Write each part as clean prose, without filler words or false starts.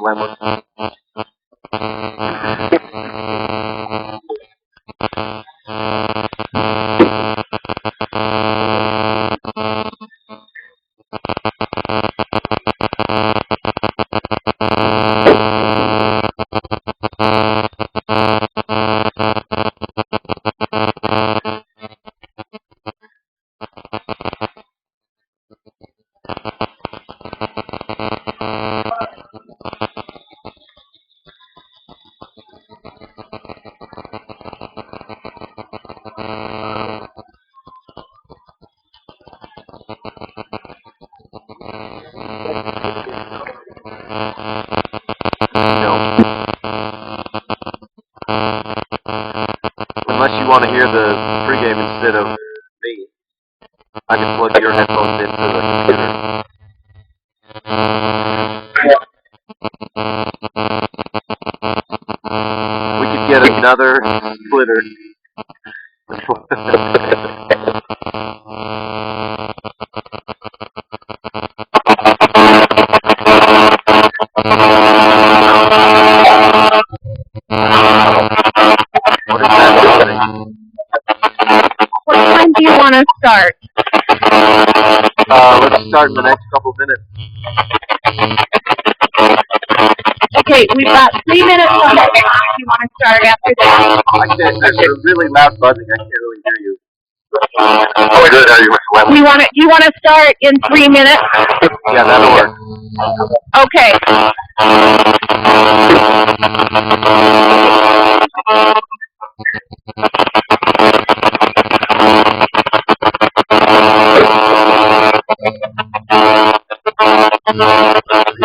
Lemon. Unless you want to hear the pregame instead of me, I can plug your headphones into the computer. We could get another splitter. What time do you want to start? Let's start in the next couple minutes. Okay, we've got 3 minutes on the clock. You want to start after that? There's a really loud buzzing. I can't really hear you. Oh, good. Are you You want to start in 3 minutes? Yeah, that'll work. Okay.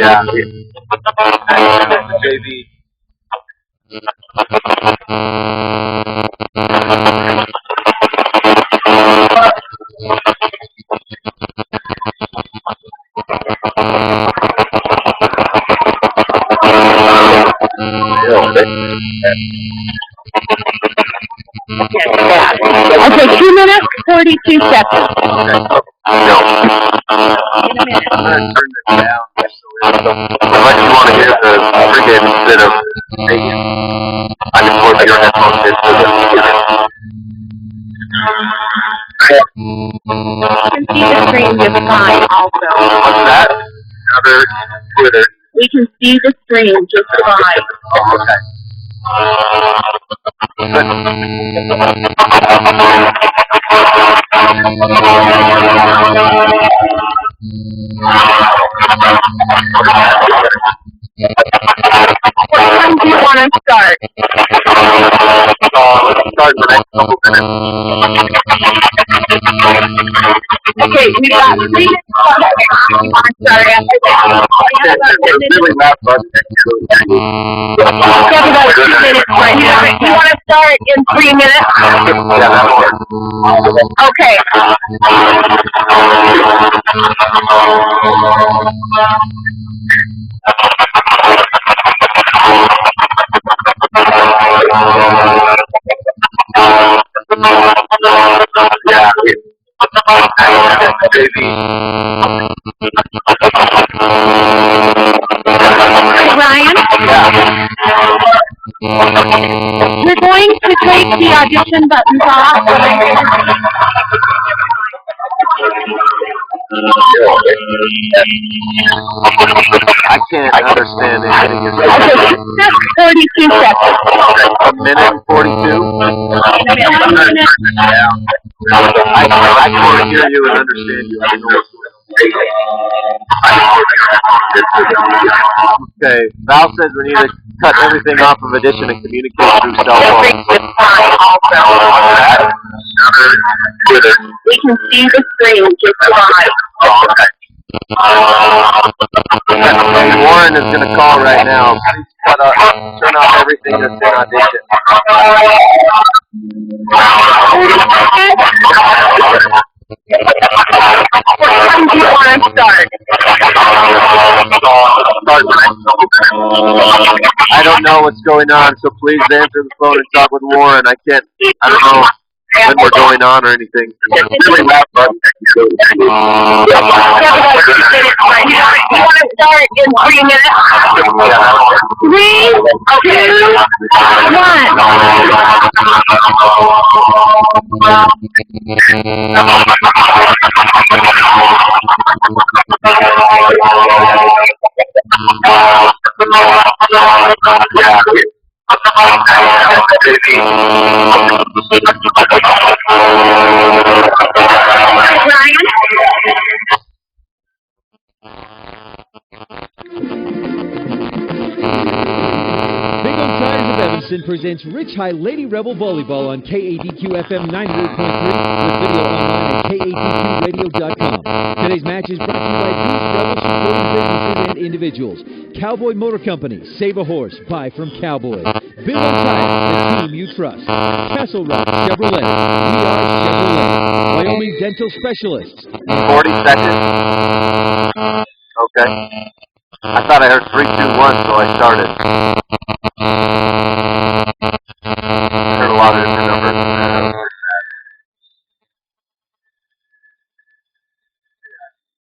Yeah. JV. Okay, 2 minutes, 42 seconds. Okay. In a minute. I'm going to turn this down just unless you want to hear the pregame instead of me, I can plug your headphones into the computer. You can see the screen just fine also. What's that? Another Twitter. We can see the screen just fine. Okay. What time do you want to start? Let's start in the next couple minutes. Okay, we've got 3 minutes on the clock. You want to start after that? There's a really loud buzzing. We have about 2 minutes right now. You want to start in 3 minutes? Yeah, that'll work. Okay. Yeah. JV. Ryan? Yeah. We're going to take the audition buttons off. I can't understand anything you're saying. Okay, just 42 seconds. A minute and 42? One minute. I can hear you and understand you. I don't know what's going on. Okay, Val says we need to cut everything off of Edition and communicate through cell phones. We can see the screen just fine. Warren is going to call right now. Please turn off everything that's in Audition. What time do you want to start? I don't know what's going on, so please answer the phone and talk with Warren. I don't know. when we're going on or anything. It's really loud, but you want to start in 3 minutes? 3, presents Rich High Lady Rebel Volleyball on KADQ-FM 98.3 with video online at KADQradio.com. Today's match is brought to you by these Rebel supporting businesses and individuals. Cowboy Motor Company, save a horse, buy from Cowboy. Big on Tire, the team you trust. Castle Rock Chevrolet, we are Chevrolet. Wyoming Dental Specialists. 40 seconds. Okay. I thought I heard 3, 2, 1, so I started. Heard a lot of different numbers.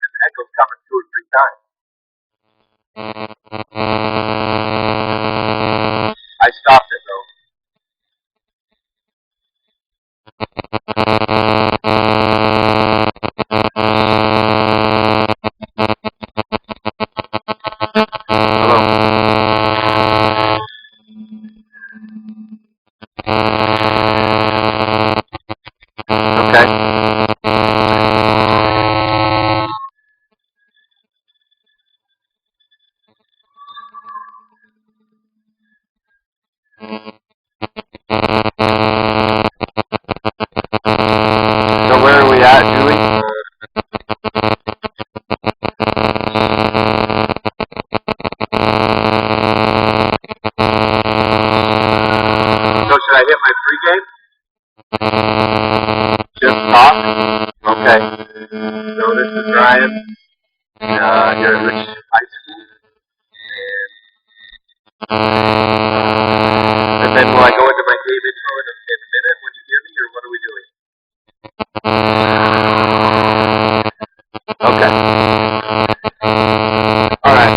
The echo's coming 2 or 3 times. I stopped it though. Here at Rich High School. And then will I go into my game intro in a minute when you hear me, or what are we doing? Okay. Alright,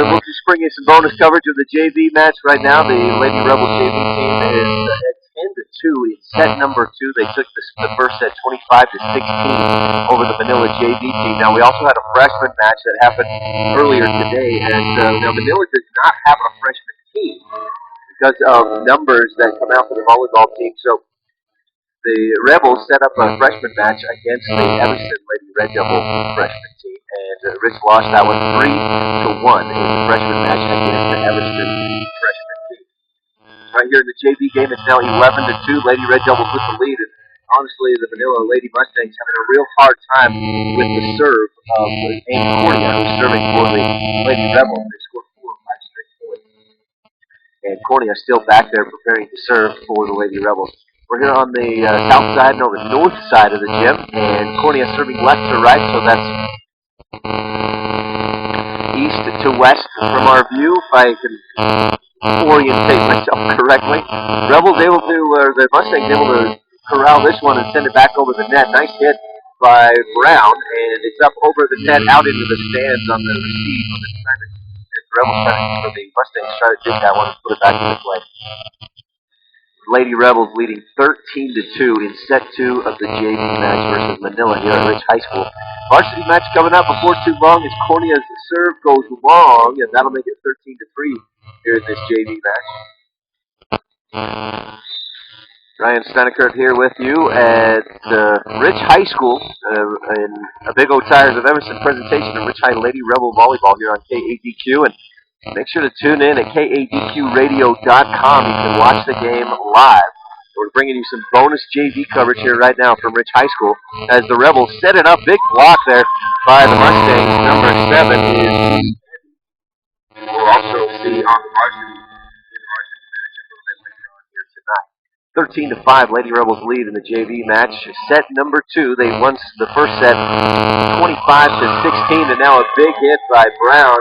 we'll just bring you some bonus coverage of the JV match right now. The Lady Rebel JV team is at 10-2 in set number 2. They took the first set 25-16 over the Manila JV team. Now, we also had a freshman match that happened earlier today, and now Manila does not have a freshman team because of numbers that come out for the volleyball team. So the Rebels set up a freshman match against the Everson Lady Red Devil freshman team, and Rich lost that one 3-1 in the freshman match against the Everson freshman team. Right here in the JV game, it's now 11-2. Lady Red Devils with the lead, and honestly, the Manila Lady Mustangs having a real hard time with the serve of Amy Cornia, who's serving for the Lady Rebels. They scored 4 or 5 straight points. And Cornia still back there preparing to serve for the Lady Rebels. We're here on the south side, no, the north side of the gym, and Cornia serving left to right, so that's east to west from our view, if I can orientate myself correctly. Rebels able to, or the Mustangs able to corral this one and send it back over the net. Nice hit by Brown, and it's up over the net, out into the stands on the receive on this time. The Rebels trying to, the Mustangs try to dig that one and put it back into play. Lady Rebels leading 13-2 in set 2 of the JV match versus Manila here at Rich High School. Varsity match coming up before too long as Cornia's serve goes long, and that'll make it 13-3 here in this JV match. Ryan Stanekert here with you at Rich High School in a Big O Tires of Emerson presentation of Rich High Lady Rebel Volleyball here on KADQ. And make sure to tune in at KADQradio.com. You can watch the game live. We're bringing you some bonus JV coverage here right now from Rich High School as the Rebels set it up. Big block there by the Mustangs. Number 7 is. We'll also see on the varsity match a little bit later on here tonight. 13-5, Lady Rebels lead in the JV match. Set number 2, they won the first set 25-16, and now a big hit by Brown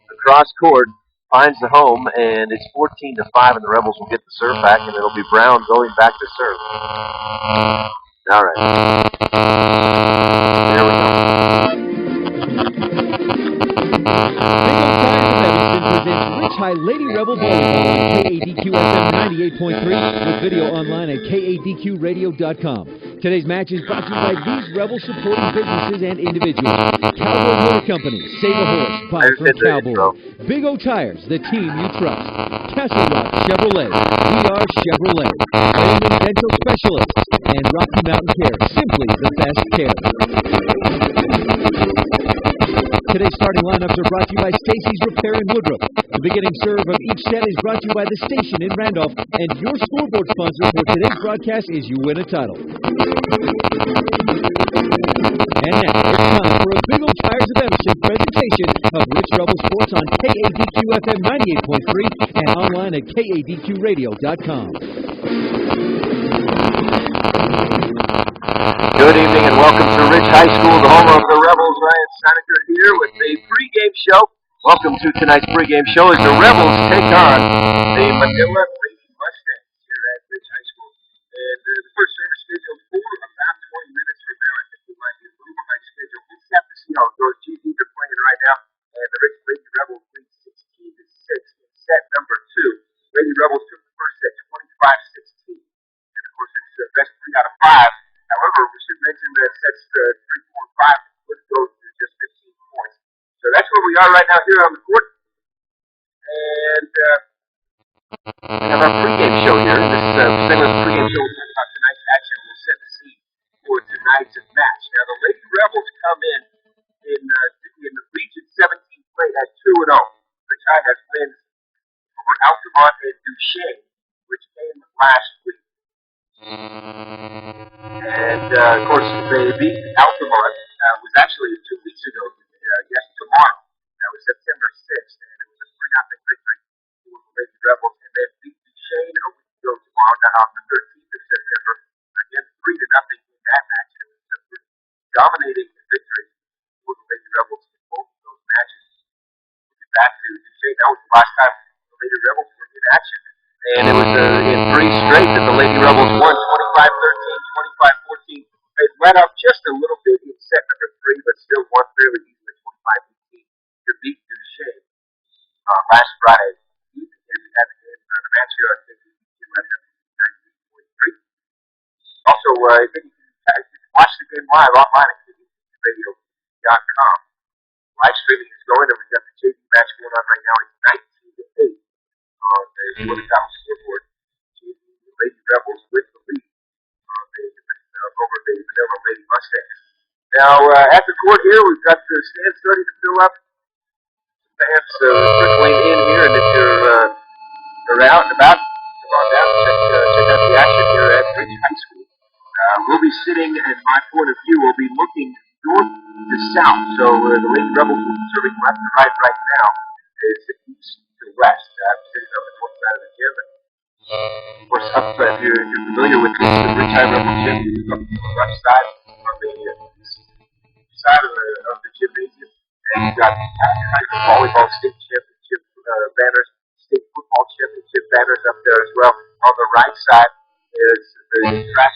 across court. finds the home, and it's 14-5, and the Rebels will get the serve back, and it'll be Brown going back to serve. All right. There we go. Rich High Lady Rebel Volleyball on KADQ FM 98.3 with video online at KADQradio.com. Today's match is brought to you by these Rebel supporting businesses and individuals. Cowboy Motor Company, Save a Horse, buy from Cowboy. Big O Tires, the team you trust. Castle Rock Chevrolet, we are Chevrolet. Raymond Dental Specialists, and Rocky Mountain Care, simply the best care. Today's starting lineups are brought to you by Stacy's Repair in Woodruff. The beginning serve of each set is brought to you by The Station in Randolph, and your scoreboard sponsor for today's broadcast is You Win a Title. And now, it's time for a Big O Tires of Evanston presentation of Rich Rebel Sports on KADQ FM 98.3 and online at KADQradio.com. Good evening and welcome to Rich High School, the home of the Rebels. Ryan Steinecker here with a pregame show. Welcome to tonight's pregame show as the Rebels take on the Manila Lady Mustangs here at Rich High School. And the first service scheduled for about 20 minutes from now. I think we might be a little behind schedule. We'll have to see how it goes. GBs are playing right now, and the Rich Lady Rebels lead 16-6 in set number 2. Lady Rebels took the first set 25-16. And of course, it's the best 3 out of 5. However, we should mention that sets 3, 4, 5 would go to just 15 points. So that's where we are right now here on the court. And we have our pregame show here. This segment of the pregame show will talk about tonight's action. We'll set the scene for tonight's match. Now, the Lady Rebels come in the Region 17 play at 2-0. The tie has wins over Altamont and Duchesne, which came last week. And, of course, they beat Altamont. Was actually 2 weeks ago. Tomorrow. That was September 6th. And it was a 3-0 victory for the Lady Rebels. And then beat Duchesne a week ago tomorrow, down on the 13th of September. Again, 3-0 in that match. It was a pretty dominating victory for the Lady Rebels in both of those matches. Looking back to Duchesne, that was the last time the Lady Rebels were in action. And it was in 3 straight that the Lady Rebels won 25-13, 25-14. They let up just a little bit in set number 3, but still won fairly easily 25-18 to beat Duchesne last Friday. And the match here, I think, you might have 19.3. Also, I think you can watch the game live online at KDQradio.com. Live streaming is going, and we've got the JV match going on right now. It's 19-8 on the Women's Title scoreboard. JV Lady Rebels with the lead over the Manila Lady Mustangs. Now, at the court here, we've got the stands starting to fill up. Fans trickling in here, and if you're out and about, come on down and check out the action here at Rich High School. We'll be sitting, and my point of view will be looking north to south. So the Lady Rebels will be serving left to right now. It's east to west. I'm sitting on the north side of the gym. Of course, up if you're familiar with this, the Rich High Rebel gym is on the left side of the side of the gymnasium. And you've got volleyball state championship banners, state football championship banners up there as well. On the right side is the track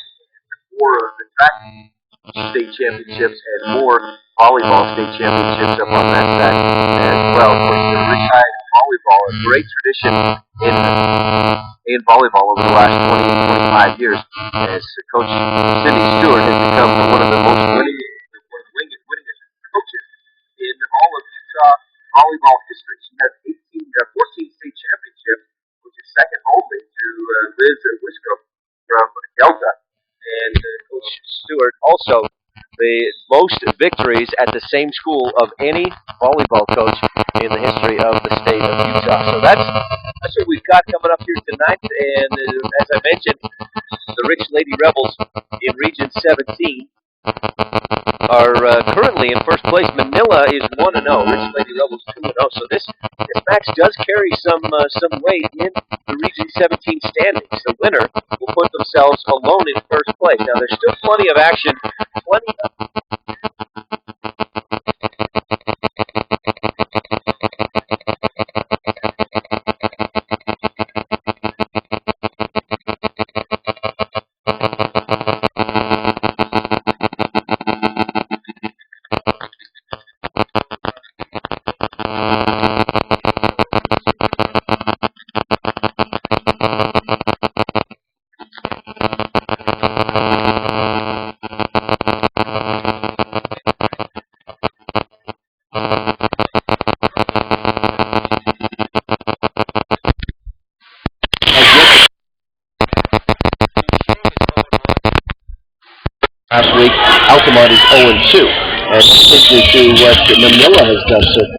state championships and more volleyball state championships up on that side as well. Of course, the Rich High volleyball, a great tradition in volleyball over the last 20 to 25 years, as Coach Cindy Stewart has become one of the most winningest coaches in all of Utah volleyball history. She has 14 state championships, which is second only to Liz Wiscombe from Delta. And Coach Stewart also the most victories at the same school of any volleyball coach in the history of the state of Utah. So that's what we've got coming up here tonight. And as I mentioned, the Rich Lady Rebels in Region 17 are currently in first place. Manila is 1-0. Rich Lady Rebels 2-0. So this match does carry some weight in the Region 17 standings. The winner will put themselves alone in first place. Now there's still plenty of action. Last week, Altamont is 0-2, and listening to what Manila has done so far.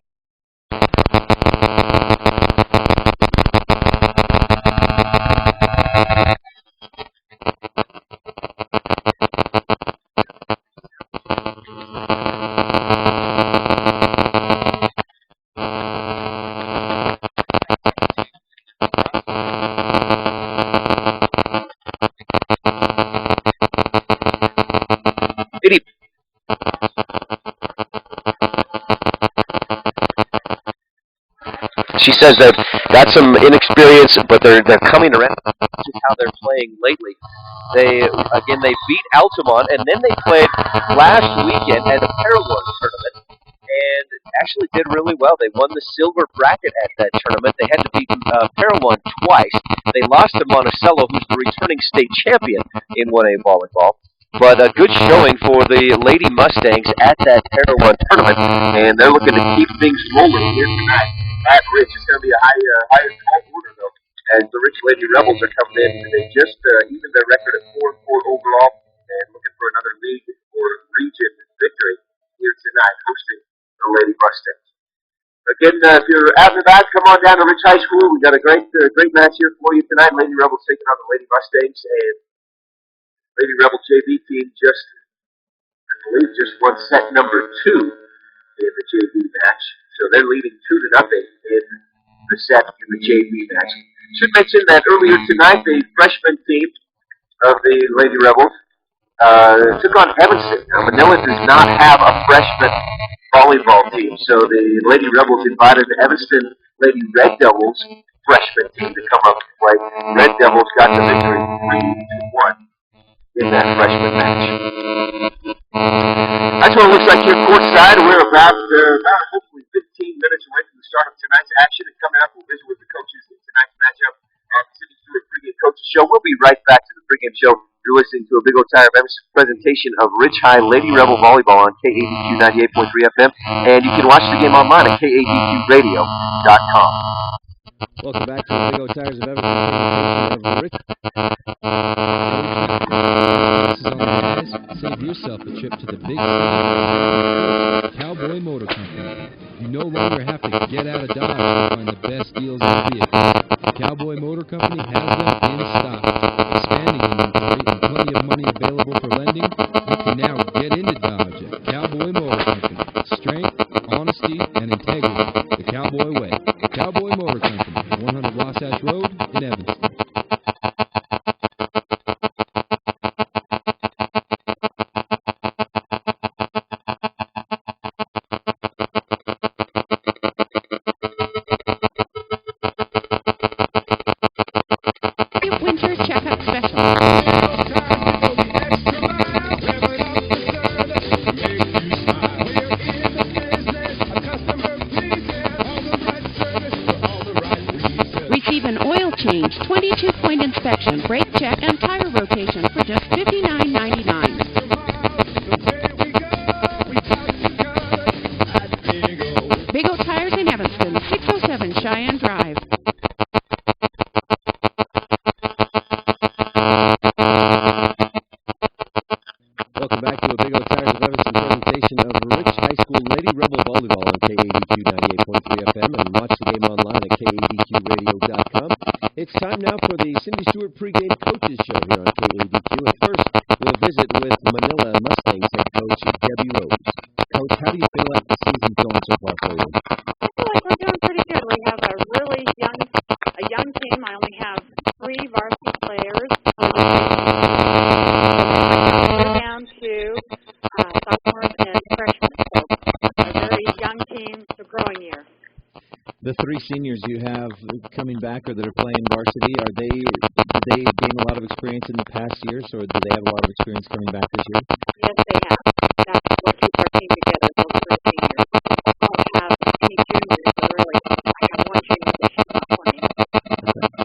She says they've got some inexperience, but they're coming around. Just how they're playing lately. They beat Altamont, and then they played last weekend at a Paragon tournament, and actually did really well. They won the silver bracket at that tournament. They had to beat Paragon twice. They lost to Monticello, who's the returning state champion in 1A volleyball. But a good showing for the Lady Mustangs at that Paragon tournament, and they're looking to keep things rolling here tonight at Rich. It's going to be a higher tall order, though, as the Rich Lady Rebels are coming in. They just evened their record at 4-4 overall, and looking for another league or region victory here tonight, hosting the Lady Mustangs. Again, if you're out and about, come on down to Rich High School. We got a great match here for you tonight. Lady Rebels taking on the Lady Mustangs, and Lady Rebel JV team I believe, just won set number 2 in the JV match. So they're leading 2-0 in the set in the JV match. Should mention that earlier tonight, the freshman team of the Lady Rebels took on Evanston. Now, Manila does not have a freshman volleyball team, so the Lady Rebels invited the Evanston Lady Red Devils freshman team to come up and play. Red Devils got the victory 3-1 in that freshman match. That's what it looks like here courtside. We're about hopefully 15 minutes away from the start of tonight's action. And coming up, we'll visit with the coaches in tonight's matchup on the Cindy Stewart pregame coaches show. We'll be right back to the pregame show. You're listening to a Big O Tire presentation of Rich High Lady Rebel Volleyball on KADQ 98.3 FM. And you can watch the game online at KADQradio.com. Welcome back to the Big O Tires of Everton presentation of Rich. Save yourself a trip to the big Cowboy Motor Company. You no longer have to get out of Dodge to find the best deals on vehicles. Cowboy Motor Company has them in stock. Expanding inventory and plenty of money available for lending, you can now get into Dodge at Cowboy Motor Company. Strength, honesty, and integrity. The Cowboy Way. Cowboy Motor Company, 100 Wasatch Road in Evanston. Change, 22-point inspection, brake check, and tire rotation for just $59.99. Big O Tires in Evanston, 607 Cheyenne Drive. Welcome back to a Big O Tires of Evanston presentation of Rich High School Lady Rebel Volleyball on KADQ 98.3 FM and watch the game online at KADQradio.com. It's time now for the Cindy Stewart pregame coaches show here on KADQ. And first, we'll visit with Manila Mustangs head coach Debbie Rose. Coach, how do you feel like the season's going so far for you? I feel like we're doing pretty good. We have a really young team. I only have 3 varsity players. We're down to sophomores and freshmen. So a very young team. It's a growing year. The 3 seniors you have coming back or that are playing varsity, do they gain a lot of experience in the past years, or do they have a lot of experience coming back this year? Yes, they have. That's what keeps our team together, those 3 seniors. I don't have any juniors, so really, I have 1 junior this year not playing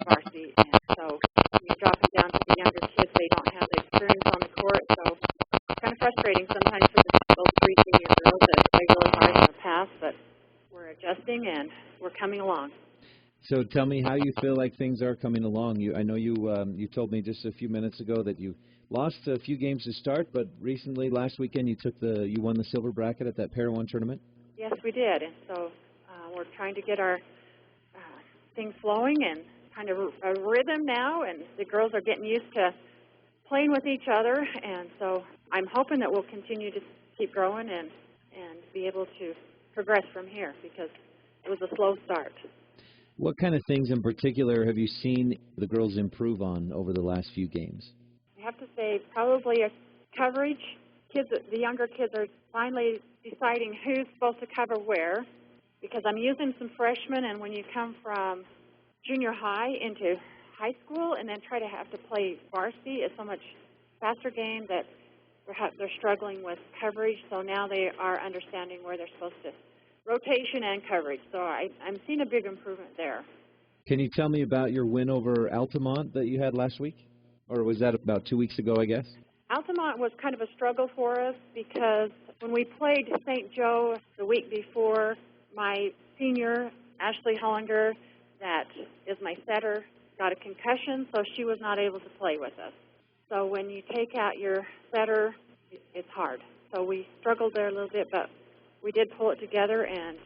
varsity, and so you drop them down to the younger kids. They don't have the experience on the court, so it's kind of frustrating sometimes for those 3 senior girls that play really hard in the past, but we're adjusting and we're coming along. So tell me how you feel like things are coming along. I know you told me just a few minutes ago that you lost a few games to start, but recently, last weekend, you won the silver bracket at that Pair 1 tournament? Yes, we did. And so we're trying to get our things flowing and kind of a rhythm now, and the girls are getting used to playing with each other. And so I'm hoping that we'll continue to keep growing and be able to progress from here, because it was a slow start. What kind of things in particular have you seen the girls improve on over the last few games? I have to say probably a coverage. The younger kids are finally deciding who's supposed to cover where, because I'm using some freshmen, and when you come from junior high into high school and then try to have to play varsity, it's so much faster game that they're struggling with coverage. So now they are understanding where they're supposed to rotation and coverage. So I'm seeing a big improvement there. Can you tell me about your win over Altamont that you had last week? Or was that about 2 weeks ago, I guess? Altamont was kind of a struggle for us, because when we played St. Joe the week before, my senior, Ashley Hollinger, that is my setter, got a concussion, so she was not able to play with us. So when you take out your setter, it's hard. So we struggled there a little bit, but we did pull it together, and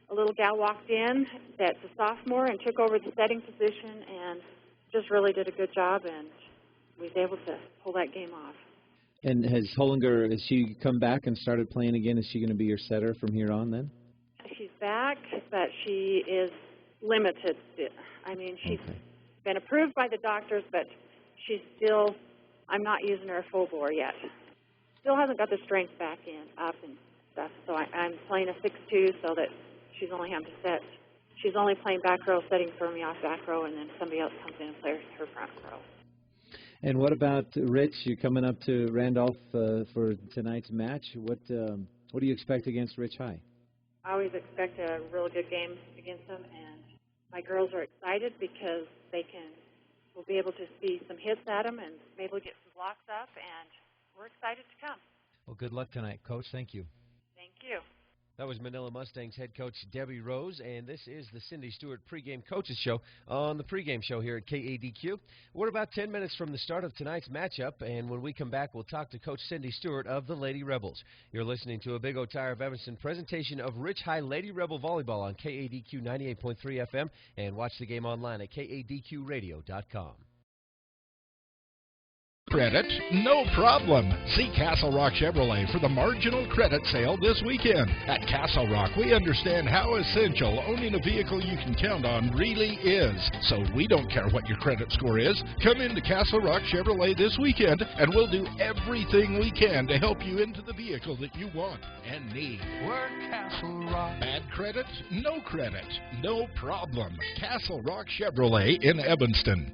a little gal walked in that's a sophomore and took over the setting position and just really did a good job, and was able to pull that game off. And has she come back and started playing again? Is she going to be your setter from here on then? She's back, but she is limited. I mean, she's been approved by the doctors, but she's still, I'm not using her full bore yet. Still hasn't got the strength back up and stuff, so I'm playing a 6-2 so that she's only having to set. She's only playing back row, setting for me off back row, and then somebody else comes in and plays her front row. And what about Rich? You're coming up to Randolph for tonight's match. What do you expect against Rich High? I always expect a really good game against them, and my girls are excited because we'll be able to see some hits at them and maybe we'll get some blocks up, and we're excited to come. Well, good luck tonight, Coach. Thank you. Thank you. That was Manila Mustangs head coach Debbie Rose, and this is the Cindy Stewart pregame coaches show on the pregame show here at KADQ. We're about 10 minutes from the start of tonight's matchup, and when we come back, we'll talk to Coach Cindy Stewart of the Lady Rebels. You're listening to a Big O Tire of Evanston presentation of Rich High Lady Rebel Volleyball on KADQ 98.3 FM, and watch the game online at KADQradio.com. Credit? No problem. See Castle Rock Chevrolet for the marginal credit sale this weekend. At Castle Rock, we understand how essential owning a vehicle you can count on really is. So we don't care what your credit score is. Come into Castle Rock Chevrolet this weekend, and we'll do everything we can to help you into the vehicle that you want and need. We're Castle Rock. Bad credit? No credit. No problem. Castle Rock Chevrolet in Evanston.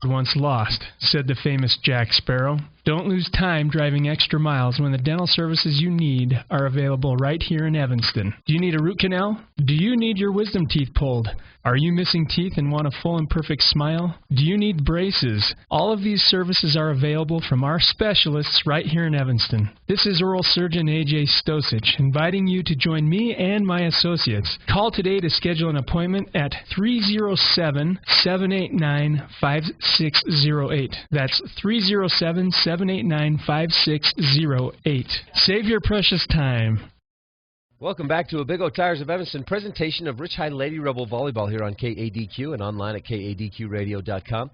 Once lost, said the famous Jack Sparrow. Don't lose time driving extra miles when the dental services you need are available right here in Evanston. Do you need a root canal? Do you need your wisdom teeth pulled? Are you missing teeth and want a full and perfect smile? Do you need braces? All of these services are available from our specialists right here in Evanston. This is oral surgeon AJ Stosich, inviting you to join me and my associates. Call today to schedule an appointment at 307-789-5608. That's 307-789-5608. Save your precious time. Welcome back to a Big O Tires of Evanston presentation of Rich High Lady Rebel Volleyball here on KADQ and online at KADQradio.com.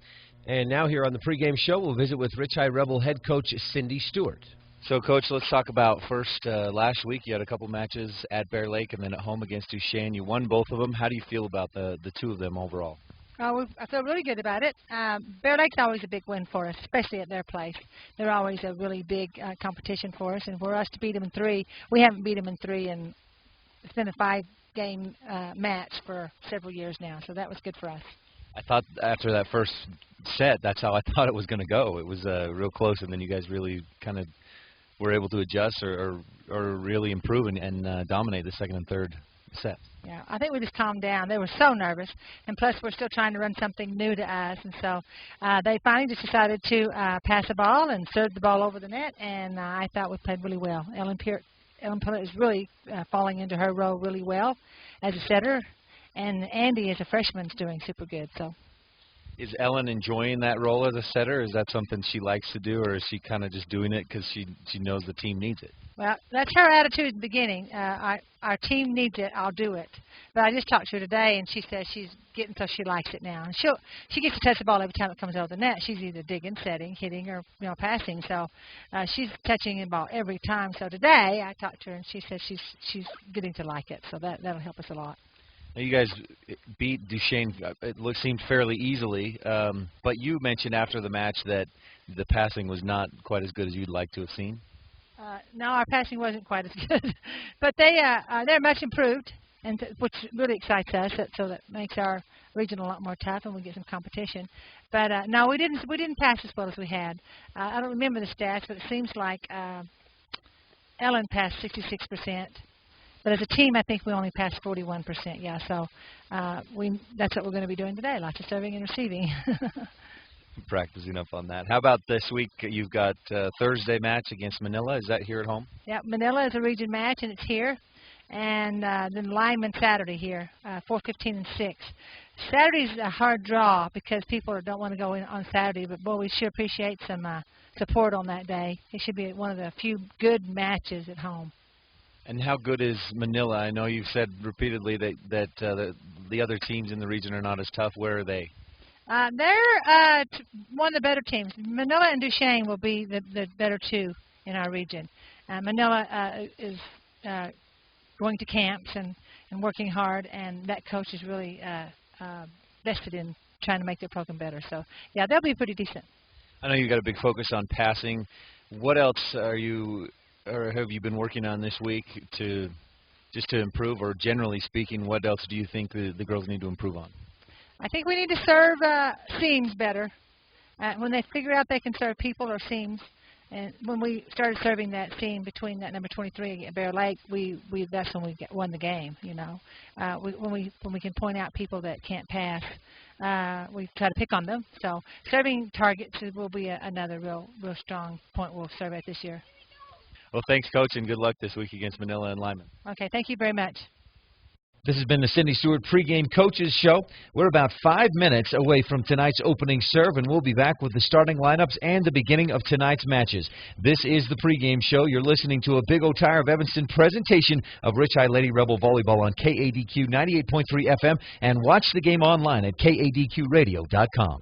And now here on the pregame show, we'll visit with Rich High Rebel head coach Cindy Stewart. So, Coach, let's talk about first last week. You had a couple matches at Bear Lake and then at home against Duchesne. You won both of them. How do you feel about the two of them overall? I feel really good about it. Bear Lake's always a big win for us, especially at their place. They're always a really big competition for us, and for us to beat them in 3, we haven't beat them in 3, and it's been a 5-game match for several years now, so that was good for us. I thought after that first set, that's how I thought it was going to go. It was real close, and then you guys really kind of were able to adjust or really improve and dominate the second and third set. Yeah, I think we just calmed down. They were so nervous, and plus we're still trying to run something new to us, and so they finally just decided to pass the ball and serve the ball over the net, and I thought we played really well. Ellen Pillett is really falling into her role really well as a setter, and Andy as a freshman is doing super good. So. Is Ellen enjoying that role as a setter? Is that something she likes to do, or is she kind of just doing it because she knows the team needs it? Well, that's her attitude at the beginning. Our team needs it, I'll do it. But I just talked to her today, and she says she's getting so she likes it now. And she gets to touch the ball every time it comes over the net. She's either digging, setting, hitting, or passing. So she's touching the ball every time. So today I talked to her, and she says she's getting to like it. So that'll help us a lot. Now you guys beat Duchesne, it seemed fairly easily, but you mentioned after the match that the passing was not quite as good as you'd like to have seen. No, our passing wasn't quite as good, but they're much improved, and which really excites us. So that makes our region a lot more tough, and we get some competition. But no, we didn't pass as well as we had. I don't remember the stats, but it seems like Ellen passed 66%. But as a team, I think we only passed 41%. Yeah, so that's what we're going to be doing today, lots of serving and receiving. Practicing up on that. How about this week? You've got Thursday match against Manila. Is that here at home? Yeah, Manila is a region match, and it's here. And then Lyman Saturday here, 4:15 and 6. Saturday's a hard draw because people don't want to go in on Saturday, but, boy, we sure appreciate some support on that day. It should be one of the few good matches at home. And how good is Manila? I know you've said repeatedly that the other teams in the region are not as tough. Where are they? They're one of the better teams. Manila and Duchesne will be the better two in our region. Manila is going to camps and working hard, and that coach is really vested in trying to make their program better. So, yeah, they'll be pretty decent. I know you've got a big focus on passing. What else are you or have you been working on this week to improve, or generally speaking, what else do you think the girls need to improve on? I think we need to serve seams better. When they figure out they can serve people or seams, and when we started serving that seam between that number 23 at Bear Lake, that's when we won the game. You know, when we can point out people that can't pass, we try to pick on them. So serving targets will be another real strong point we'll serve at this year. Well, thanks, Coach, and good luck this week against Manila and Lyman. Okay, thank you very much. This has been the Cindy Stewart Pregame Coaches Show. We're about 5 minutes away from tonight's opening serve, and we'll be back with the starting lineups and the beginning of tonight's matches. This is the Pregame Show. You're listening to a Big O Tire of Evanston presentation of Rich High Lady Rebel Volleyball on KADQ 98.3 FM, and watch the game online at kadqradio.com.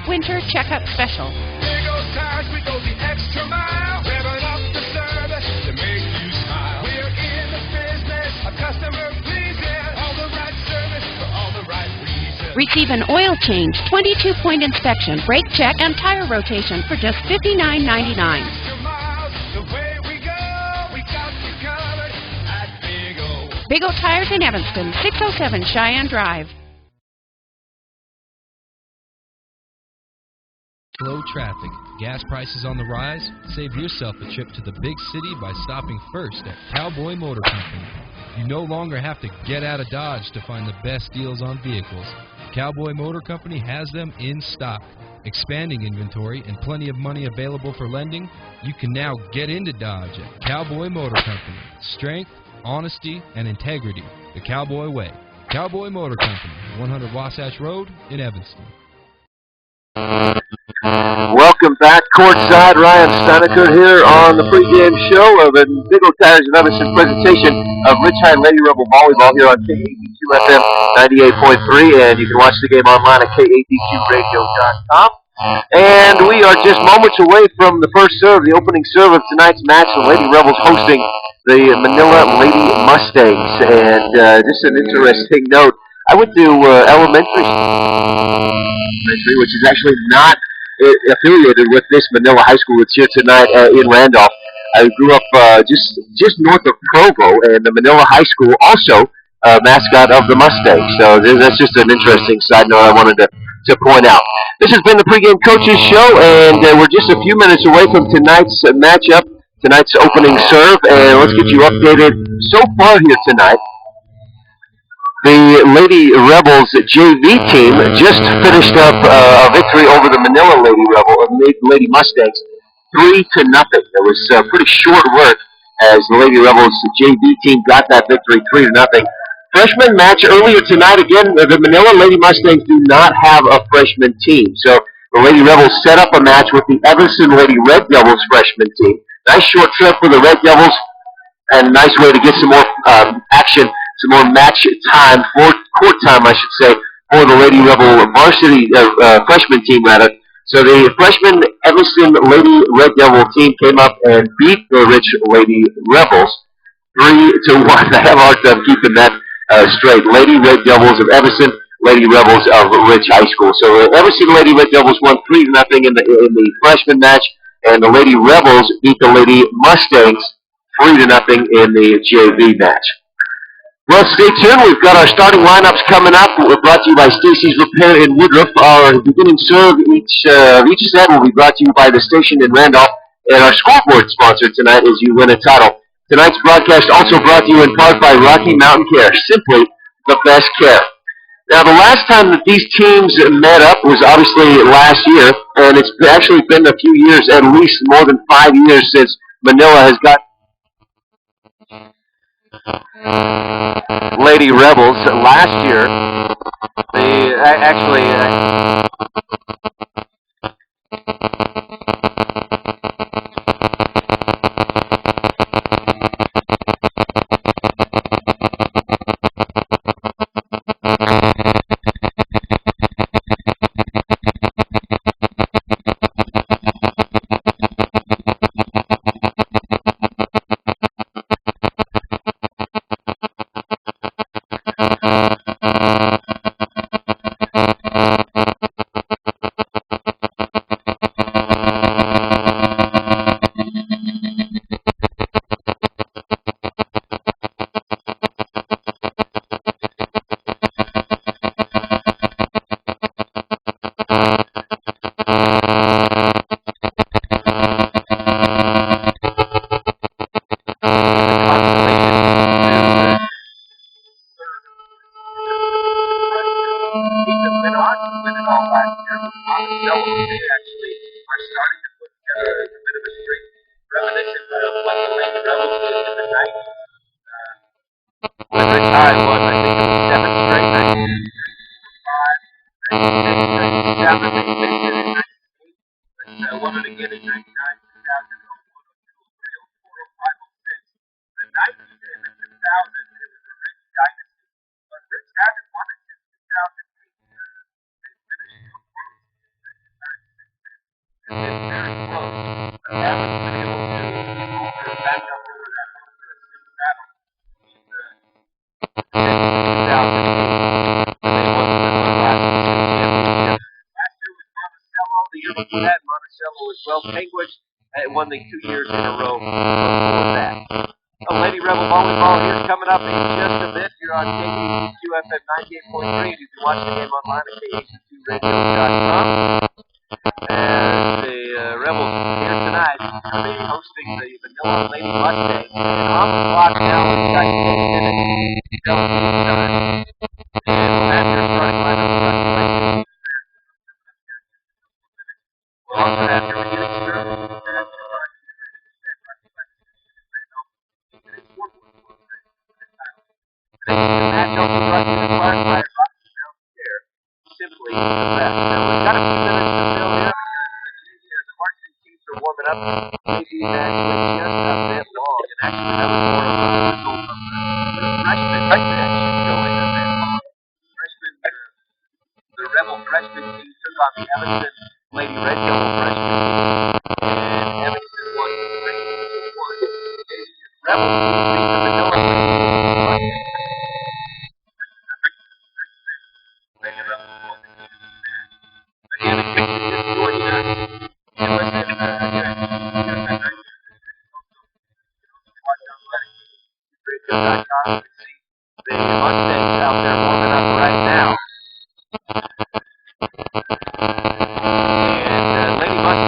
Winter Checkup Special. Big O Tires, we go the extra mile, revving up the service to make you smile. We're in the business of customer pleasing, all the right service for all the right reasons. Receive an oil change, 22-point inspection, brake check, and tire rotation for just $59.99. Extra miles, the way we go, we got you covered at Big O. Big O Tires in Evanston, 607 Cheyenne Drive. Slow traffic, gas prices on the rise? Save yourself a trip to the big city by stopping first at Cowboy Motor Company. You no longer have to get out of Dodge to find the best deals on vehicles. Cowboy Motor Company has them in stock. Expanding inventory and plenty of money available for lending, you can now get into Dodge at Cowboy Motor Company. Strength, honesty, and integrity. The Cowboy way. Cowboy Motor Company, 100 Wasatch Road in Evanston. Welcome back courtside. Ryan Steinecker here on the pregame show of a Big O Tires of Evanston presentation of Rich High Lady Rebel Volleyball here on KADQ FM 98.3, and you can watch the game online at kadqradio.com. And we are just moments away from the first serve, the opening serve of tonight's match. The Lady Rebels hosting the Manila Lady Mustangs. And just an interesting note, I went to elementary, which is actually not affiliated with this Manila high school that's here tonight in Randolph. I grew up just north of Provo, and the Manila High School also mascot of the Mustangs. So that's just an interesting side note I wanted to point out. This has been the Pregame Coaches Show, and we're just a few minutes away from tonight's matchup, tonight's opening serve, and let's get you updated so far here tonight. The Lady Rebels JV team just finished up a victory over the Manila Lady Mustangs, 3-0. It was pretty short work as the Lady Rebels JV team got that victory 3-0. freshman match earlier tonight. Again, the Manila Lady Mustangs do not have a freshman team. So the Lady Rebels set up a match with the Evanston Lady Red Devils freshman team. Nice short trip for the Red Devils, and nice way to get some more action, some more match time, court time, I should say, for the Lady Rebel varsity freshman team, rather. So the freshman Evanston Lady Red Devil team came up and beat the Rich Lady Rebels 3-1. I have a hard time keeping that straight. Lady Red Devils of Evanston, Lady Rebels of Rich High School. So Evanston Lady Red Devils won 3-0 in the freshman match, and the Lady Rebels beat the Lady Mustangs 3-0 in the JV match. Well, stay tuned. We've got our starting lineups coming up. We're brought to you by Stacy's Repair in Woodruff. Our beginning serve each set will be brought to you by the station in Randolph. And our scoreboard sponsor tonight is You Win a Title. Tonight's broadcast also brought to you in part by Rocky Mountain Care, simply the best care. Now, the last time that these teams met up was obviously last year, and it's actually been a few years, at least more than 5 years, since Manila has got Lady Rebels. Last year, they actually... Won the 2 years in a row before that. Lady Rebel Volleyball here coming up in just a bit here on KADQ FM 98.3. You can watch the game online at KADQRadio.com. And the Rebels here tonight will be hosting the Manila Lady Mustangs. And on the clock now, we've got 10 minutes till game time. And we'll have your starting lineup brought to you by KADQ. We'll also have your beginning serve. The match also brought to you in part by Rocky Mountain Care, simply the best. Now, we've got a few minutes to fill here because the varsity teams are warming up. Maybe that was just a bit long, and actually that was more of a result of the freshman match going a bit long. The Rebel freshman team took on the Evanston Lady Red Devil freshman team, and Evanston won 3-1. The Rebel team beat the Manila Lady Mustangs. Again, if you're just joining us, you listen to watch online at KADQRadio.com. You can see the Mustangs out there warming up right now. And Lady Mustangs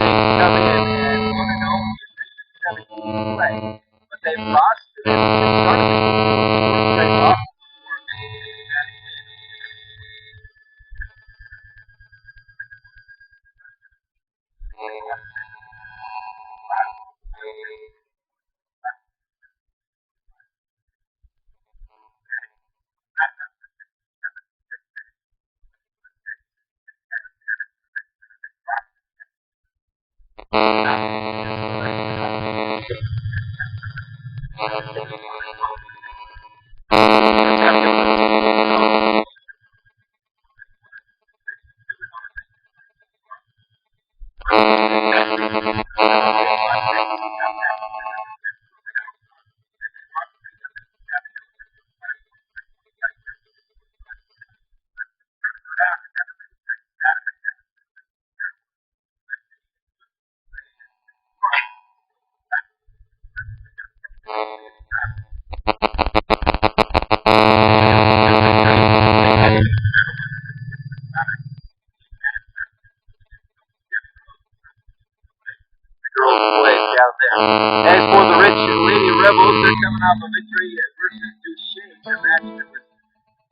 As for the Rich Lady Rebels, they're coming off a victory versus Duchesne, a match that was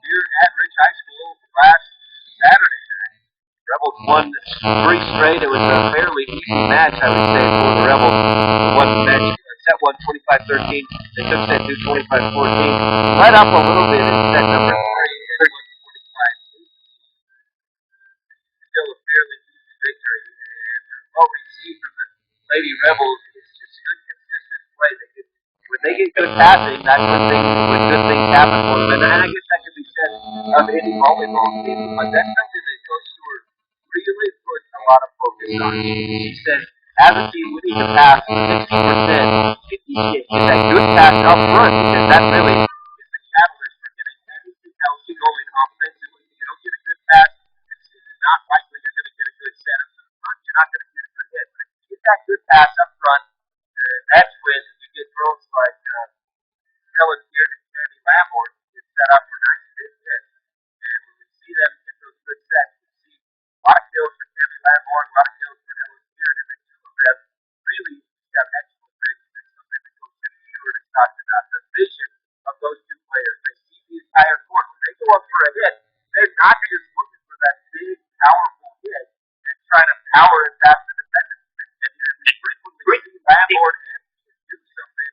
here at Rich High School last Saturday night. Rebels won 3 straight. It was a fairly easy match, I would say, for the Rebels. They won the match. Set 1 25-13. They took set 2 25-14. Right up a little bit in set number 3. It was 25. Still a fairly easy victory. And well received from the Lady Rebels. Play. When they get good passing, that's when good things happen for them. And I guess that could be said of any volleyball team. But that's something that Coach Stewart really puts a lot of focus on. He says, as a team, we need to pass 60% in each game. Get that good pass up front, because that really is the catalyst for getting anything else going offensively. If you don't get a good pass, it's not likely you're going to get a good set up front. You're not going to get a good hit. But if you get that good pass up front, that's when you get girls like Helen Beard and Candy Lamborn get set up for nice big hits. And when we see them get those good sets, we see a lot of kills for Candy Lamborn, a lot of kills for Helen Beard, and the two of them really have excellent pitch. That's something that Coach Stewart has talked about. The vision of those two players. They see the entire court. When they go up for a hit, they're not just looking for that big, powerful hit and trying to power it past the defender. And we frequently see Lamborn do something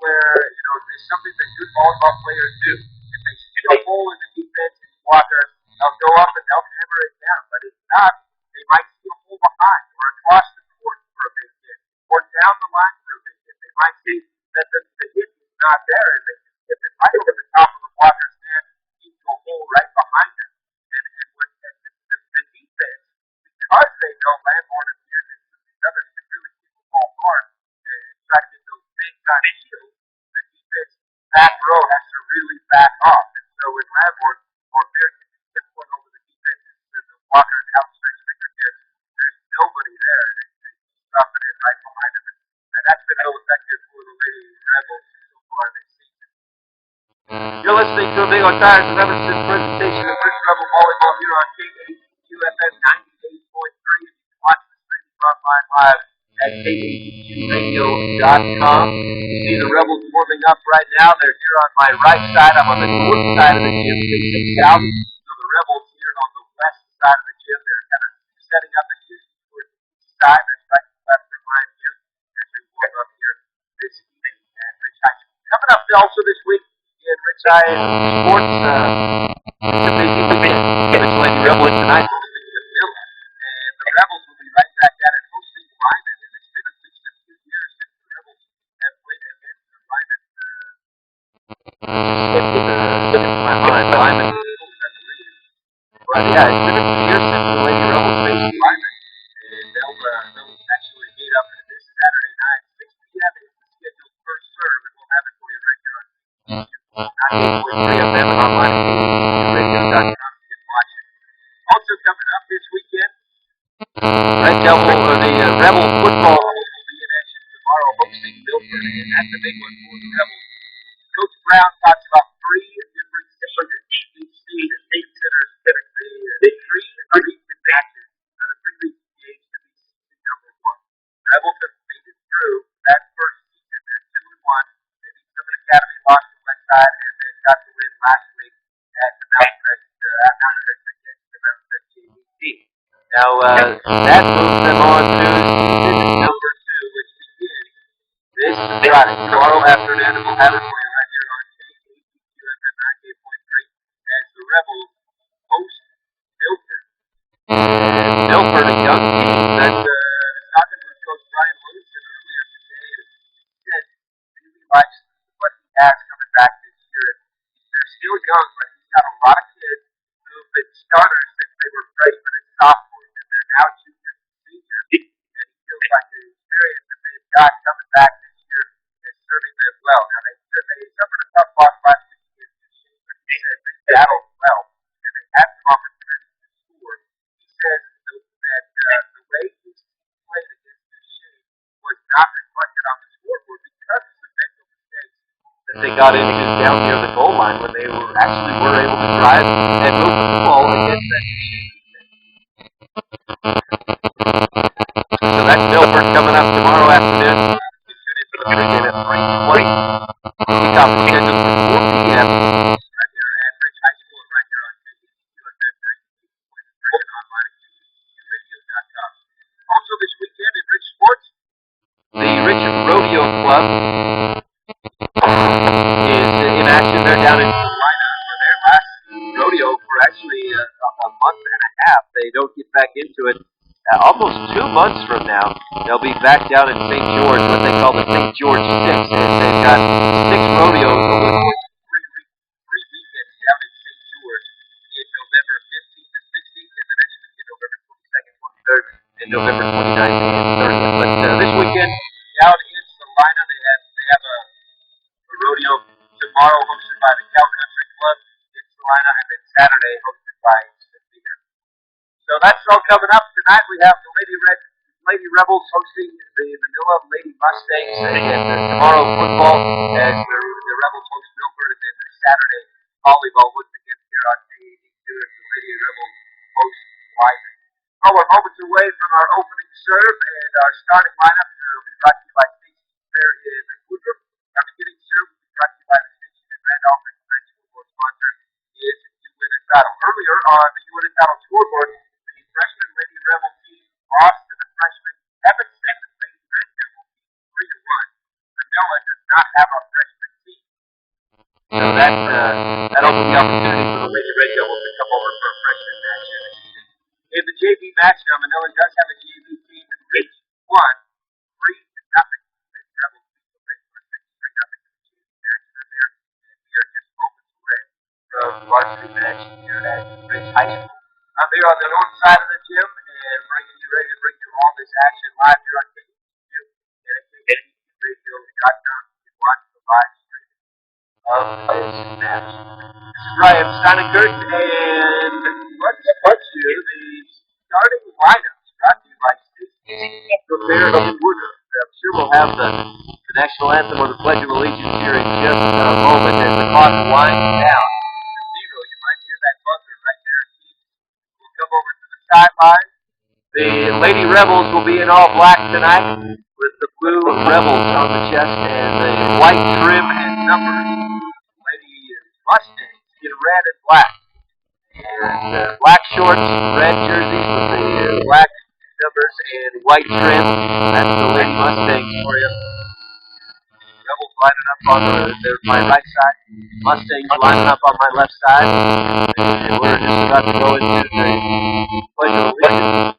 where, there's something that good volleyball players do. If they see a hole in the defense and blocker, they'll go up and they'll hammer it down. But if not, they might see a hole behind or across the court for a big hit or down the line for a big hit. They might see that the hit is not there and they just hit it right over the top of the blocker's hand into a hole right behind them. And when the defense, because they know Lamborn and Beard and these others can really keep the ball hard and try to get those big time shields, the defense back row has to really back off. And so when Lamborn or Beard can get one over the defense and the blocker and outstretch fingertips, there's nobody there. They stop it right behind them. And that's been real effective for the Lady Rebels so far this season. You're listening to a Big on Tires and Evanston presentation of Rich Rebel Volleyball here on KADQ-FM 98.3. You can watch the streaming online live at KADQRadio.com. You see the Rebels warming up right now. They're here on my right side. I'm on the north side of the gym facing south. So the Rebels here on the west side of the gym. They're kind of setting up the gym towards the east side. That's right to left from my view as we warm up here this evening at Rich High School. Coming up also this week in Rich High Sports, it's a busy weekend. Rich Lady Rebels tonight hosting Manila. And the Rebels will be right back at it hosting Lyman. And it's been at least a few years since the Rebels have played against the Lyman. Lyman. But yeah, it's been a few years since the Lady Rebels faced Lyman. And they'll actually meet up this Saturday night, 6 p.m. is the scheduled first serve, and we'll have it for you right here on 98.3 FM and online at KADQRadio.com. You can watch it. Also coming up this weekend, the Rebel football will be in action tomorrow hosting Milford, and that's a big one for the Rebels. Coach Brown talks about 3 different HBC state centers that are the 3 recent matches, the 3 recent games to be season number 1. Rebels have made it through that first season. They're 2-1. They beat Summit Academy, lost to Westside, and then got the win last week at the Mountain Crest against the Mountain Crest JVT. Now, that moves them on to season number 2, which begins this Friday, tomorrow afternoon, and we'll have it for you right here on KADQFM 98.3 as the Rebels host Milford. And Milford, a young team that talking with Coach Brian Williamson earlier today, and he said he really likes what starters since they were freshmen and sophomores, and they're now juniors and seniors. And he feels like the experience that they've got coming back this year is serving them well. Now, they suffered a tough loss last week against Duchesne, but he says they battled well, and they had some opportunities to score. He says that the way his team played against Duchesne was not reflected on the scoreboard because of some mental mistakes that they got into down near the goal line when they were able to drive and move the ball against that Duchesne defense. So that's Milford coming up tomorrow afternoon. You tune into the pregame at 3:20. Kickoff is scheduled for 4 p.m. right here at Ridge High School and right here on KDCUFM 98.3 and online at KDCUradio.com. Also this weekend in Ridge Sports, the Ridge Rodeo Club is in action. They're down in Carolina for their last rodeo for actually a month and a half. They don't get back into it. Almost 2 months from now, they'll be back down in St. George, what they call the St. George Six. And they've got 6 rodeos over the course of 3 weekends down in St. George in November 15th and 16th, and the next weekend, November 22nd, 23rd, and November 29th and 30th. But this weekend, down in Salina, they have a rodeo tomorrow hosted by the Cow Country Club in Salina, and then Saturday hosted by Severe. So that's all coming up. Tonight we have the Lady Rebels hosting the Manila Lady Mustangs, and tomorrow football as the Rebels host Milford, and then Saturday volleyball once again here on KAD2 as the Lady Rebels host Wyoming. Well, we're moments away from our opening serve, and our starting lineup will be brought to you by Stacy Fair in Woodruff. Our beginning serve will be brought to you by the station in Randolph, and tonight's scoreboard sponsor is UNS Battle. Earlier on the UNS Battle scoreboard, the freshman Lady Rebel team lost to the freshman Evanston Lady Red Devil team 3-1. Manila does not have a freshman team. So that opened the opportunity for the Lady Red Devils to come over for a freshman match. In the JV match, now Manila does have a JV team that reached 3-0. Lady Rebels beat the Lady Mustangs 3-0 in the JV match earlier, and we are just moments away from varsity match here at Ridge High School. I'm here on the north side of the gym and ready to bring you all this action live here on KDCU and at KDCUradio.com. You can watch the live stream of this match. This is Ryan Steinekert, and let's do the starting lineups brought to you by Stacy Fair in Woodruff. I'm sure we'll have the national anthem or the Pledge of Allegiance here in just a moment as the clock winds down. You might hear that buzzer right there. We'll come over to the sideline. The Lady Rebels will be in all black tonight with the blue Rebels on the chest and the white trim and numbers. Lady Mustangs in red and black. And black shorts, red jerseys with the black numbers and white trim. That's the Lady Mustangs for you. Rebels lining up on my right side. Mustangs lining up on my left side. And we're just about to go into the Pledge of Allegiance.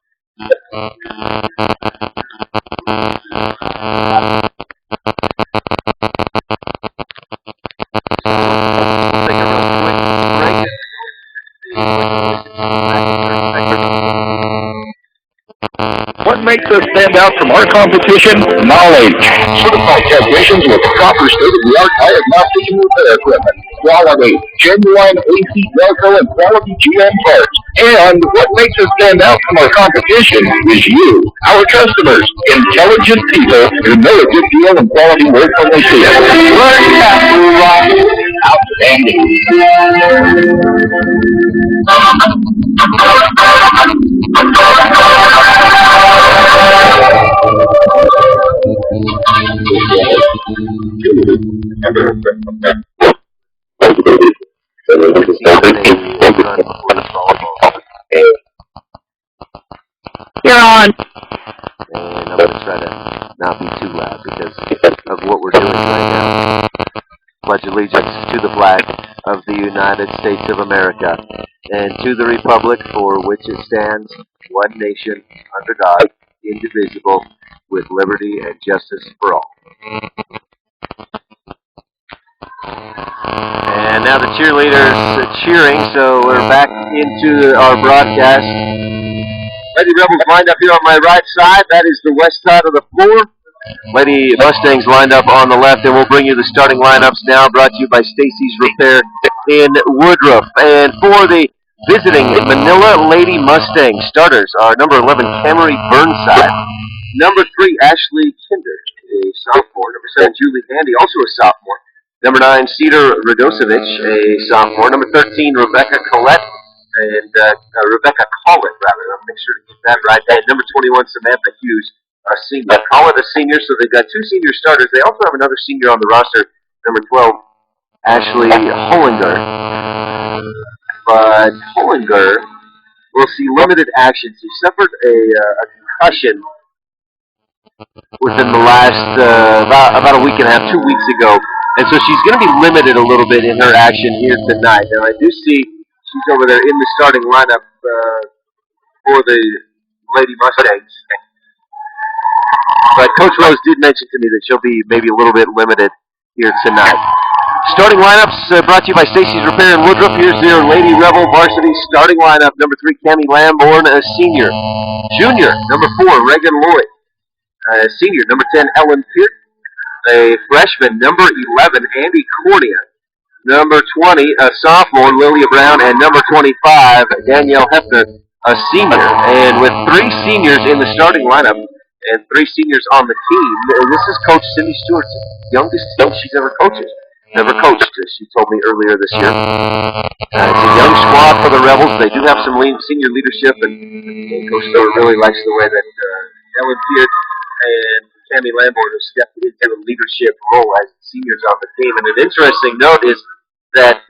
What makes us stand out from our competition? Knowledge. Certified technicians with proper state-of-the-art tire mounting and repair equipment. Quality. Genuine AC Delco and quality GM parts. And what makes us stand out from our competition is you, our customers. Intelligent people who know a good deal and quality work when they see it. Learn Castle Rock. Outstanding. You're on. And I'm going to try to not be too loud because of what we're doing right now. Pledge allegiance to the flag of the United States of America and to the republic for which it stands, one nation, under God, indivisible, with liberty and justice for all. And now the cheerleaders cheering, so we're back into our broadcast. Lady Rebels lined up here on my right side. That is the west side of the floor. Lady Mustangs lined up on the left, and we'll bring you the starting lineups now, brought to you by Stacy's Repair in Woodruff. And for the visiting Manila Lady Mustangs, starters are number 11, Camry Burnside, number 3, Ashley Kinder, a sophomore, number 7, Julie Handy, also a sophomore, number 9, Cedar Radosevich, a sophomore, number 13, Rebecca Collette, and Rebecca Collett, rather, I'll make sure to get that right, and number 21, Samantha Hughes, a senior. Collett, a senior, so they've got 2 senior starters. They also have another senior on the roster, number 12, Ashley Hollinger. But Hollinger will see limited action. She suffered a concussion within the last, about a week and a half, 2 weeks ago. And so she's going to be limited a little bit in her action here tonight. Now, I do see she's over there in the starting lineup for the Lady Mustangs. But Coach Rose did mention to me that she'll be maybe a little bit limited here tonight. Starting lineups brought to you by Stacy's Repair in Woodruff. Here's their Lady Rebel varsity starting lineup. Number 3, Cammie Lamborn, a senior. Junior, number 4, Reagan Lloyd. Senior, number 10, Ellen Peart. A freshman, number 11, Andy Cornea. Number 20, a sophomore, Lilia Brown. And number 25, Danielle Hefner, a senior. And with 3 seniors in the starting lineup, and 3 seniors on the team. This is Coach Cindy Stewart's youngest team she's ever coached. As she told me earlier this year. It's a young squad for the Rebels. They do have some senior leadership, and Coach Stewart really likes the way that Ellen Peart and Cammie Lamborn have stepped into a leadership role as seniors on the team. And an interesting note is that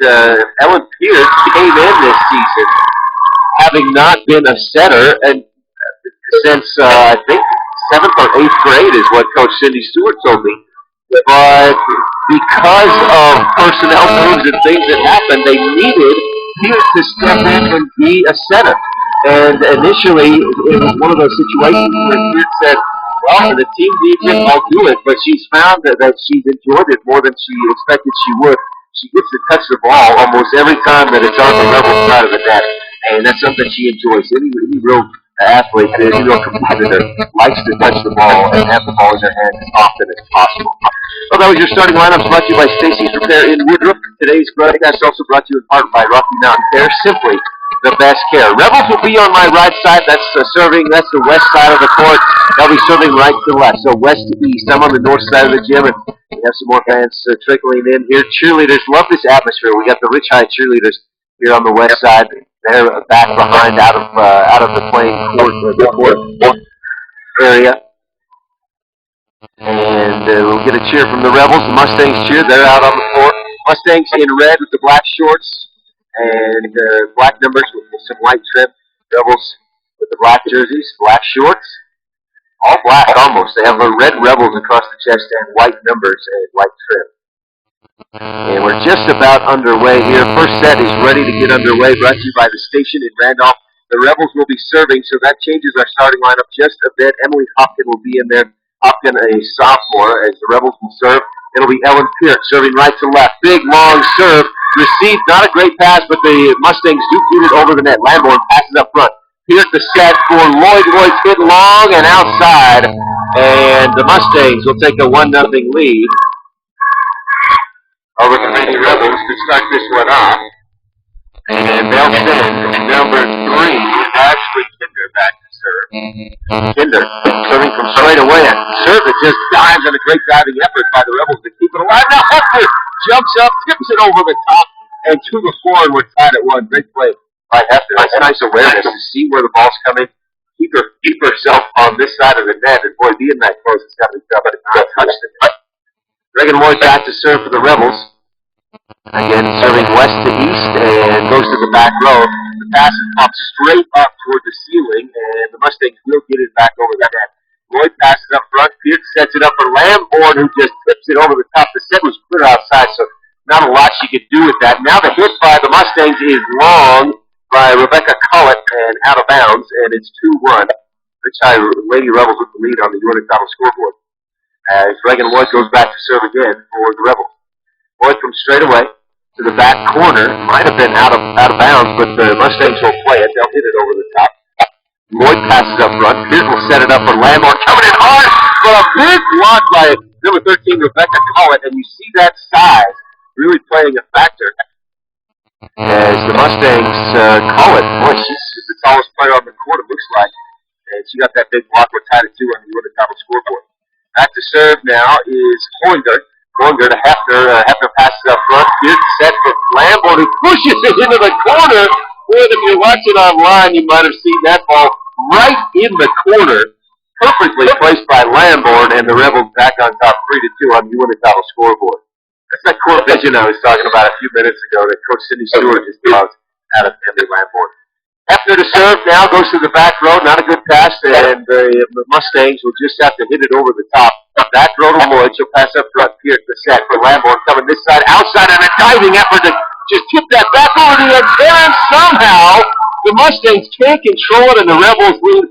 Ellen Peart came in this season having not been a setter, and since I think 7th or 8th grade is what Coach Cindy Stewart told me. But because of personnel moves and things that happened, they needed Peart to step in and be a setter. And initially, it was one of those situations where Peart said, well, the team needs it, I'll do it. But she's found that she's enjoyed it more than she expected she would. She gets to touch the ball almost every time that it's on the Rebel side of the net. And that's something she enjoys. Any real athlete, any real competitor, likes to touch the ball and have the ball in their hands as often as possible. Well, that was your starting lineups brought to you by Stacy's Repair in Woodruff. Today's broadcast also brought to you in part by Rocky Mountain Care. Simply the best care. Rebels will be on my right side. That's that's the west side of the court. They'll be serving right to left, so west to east. I'm on the north side of the gym, and we have some more fans trickling in here. Cheerleaders love this atmosphere. We got the Rich High cheerleaders here on the west side. They're back behind out of the playing court area. And we'll get a cheer from the Rebels. The Mustangs cheer. They're out on the floor. Mustangs in red with the black shorts and black numbers with some white trim. Rebels with the black jerseys, black shorts. All black almost. They have the red Rebels across the chest and white numbers and white trim. And we're just about underway here. First set is ready to get underway, brought to you by the station in Randolph. The Rebels will be serving, so that changes our starting lineup just a bit. Emily Hopkin will be in there. Hopkin, a sophomore, as the Rebels will serve. It'll be Ellen Peart serving right to left. Big, long serve. Received, not a great pass, but the Mustangs do get it over the net. Lamborn passes up front. Peart the set for Lloyd. Lloyd's hit long and outside. And the Mustangs will take a 1-0 lead over the Lady Rebels to start this one off. And they'll send number 3, Ashley Kinder, back to serve. Kinder serving from straight away. Serve it just dives on a great diving effort by the Rebels to keep it alive. Now Hefner jumps up, tips it over the top, and to the floor, and we're tied at 1. Great play by Hefner. That's nice awareness to see where the ball's coming. Keep herself on this side of the net, and boy, being that close, it's got me up, but it's not touched the net. Reagan Lloyd back to serve for the Rebels. Again, serving west to east and goes to the back row. The pass is popped straight up toward the ceiling, and the Mustangs will get it back over the net. Lloyd passes up front. Peart sets it up for Lamborn, who just tips it over the top. The set was clear outside, so not a lot she could do with that. Now the hit by the Mustangs is long by Rebecca Collett and out of bounds, and it's 2-1. Rich High Lady Rebels with the lead on the Unit Battle scoreboard. As Reagan Lloyd goes back to serve again for the Rebels. Lloyd from straight away. to the back corner. Might have been out of bounds, but the Mustangs will play it. They'll hit it over the top. Lloyd passes up front. Pierce will set it up for Lamborn. Coming in hard, but a big block by number 13, Rebecca Collett, and you see that size really playing a factor. As the Mustangs call it, boy, she's the tallest player on the court, it looks like. And she got that big block. We're tied at 2 on the top of the scoreboard. Back to serve now is Hoinger. Hoinger to Hefner. Hefner passes up front. Here's the set for Lamborn, who pushes it into the corner. Boy, if you're watching online, you might have seen that ball right in the corner. Perfectly placed by Lamborn, and the Rebels back on top 3-2 on the Uinta scoreboard. That's that court vision I was talking about a few minutes ago that Coach Cindy Stewart just draws out of Emily Lamborn. Hefner to serve now, goes to the back row, not a good pass, and the Mustangs will just have to hit it over the top. Back row to Lloyd, she'll pass up front. Pierce the set for Lamborn coming this side, outside, and a diving effort to just tip that back over the end, and somehow the Mustangs can't control it, and the Rebels lead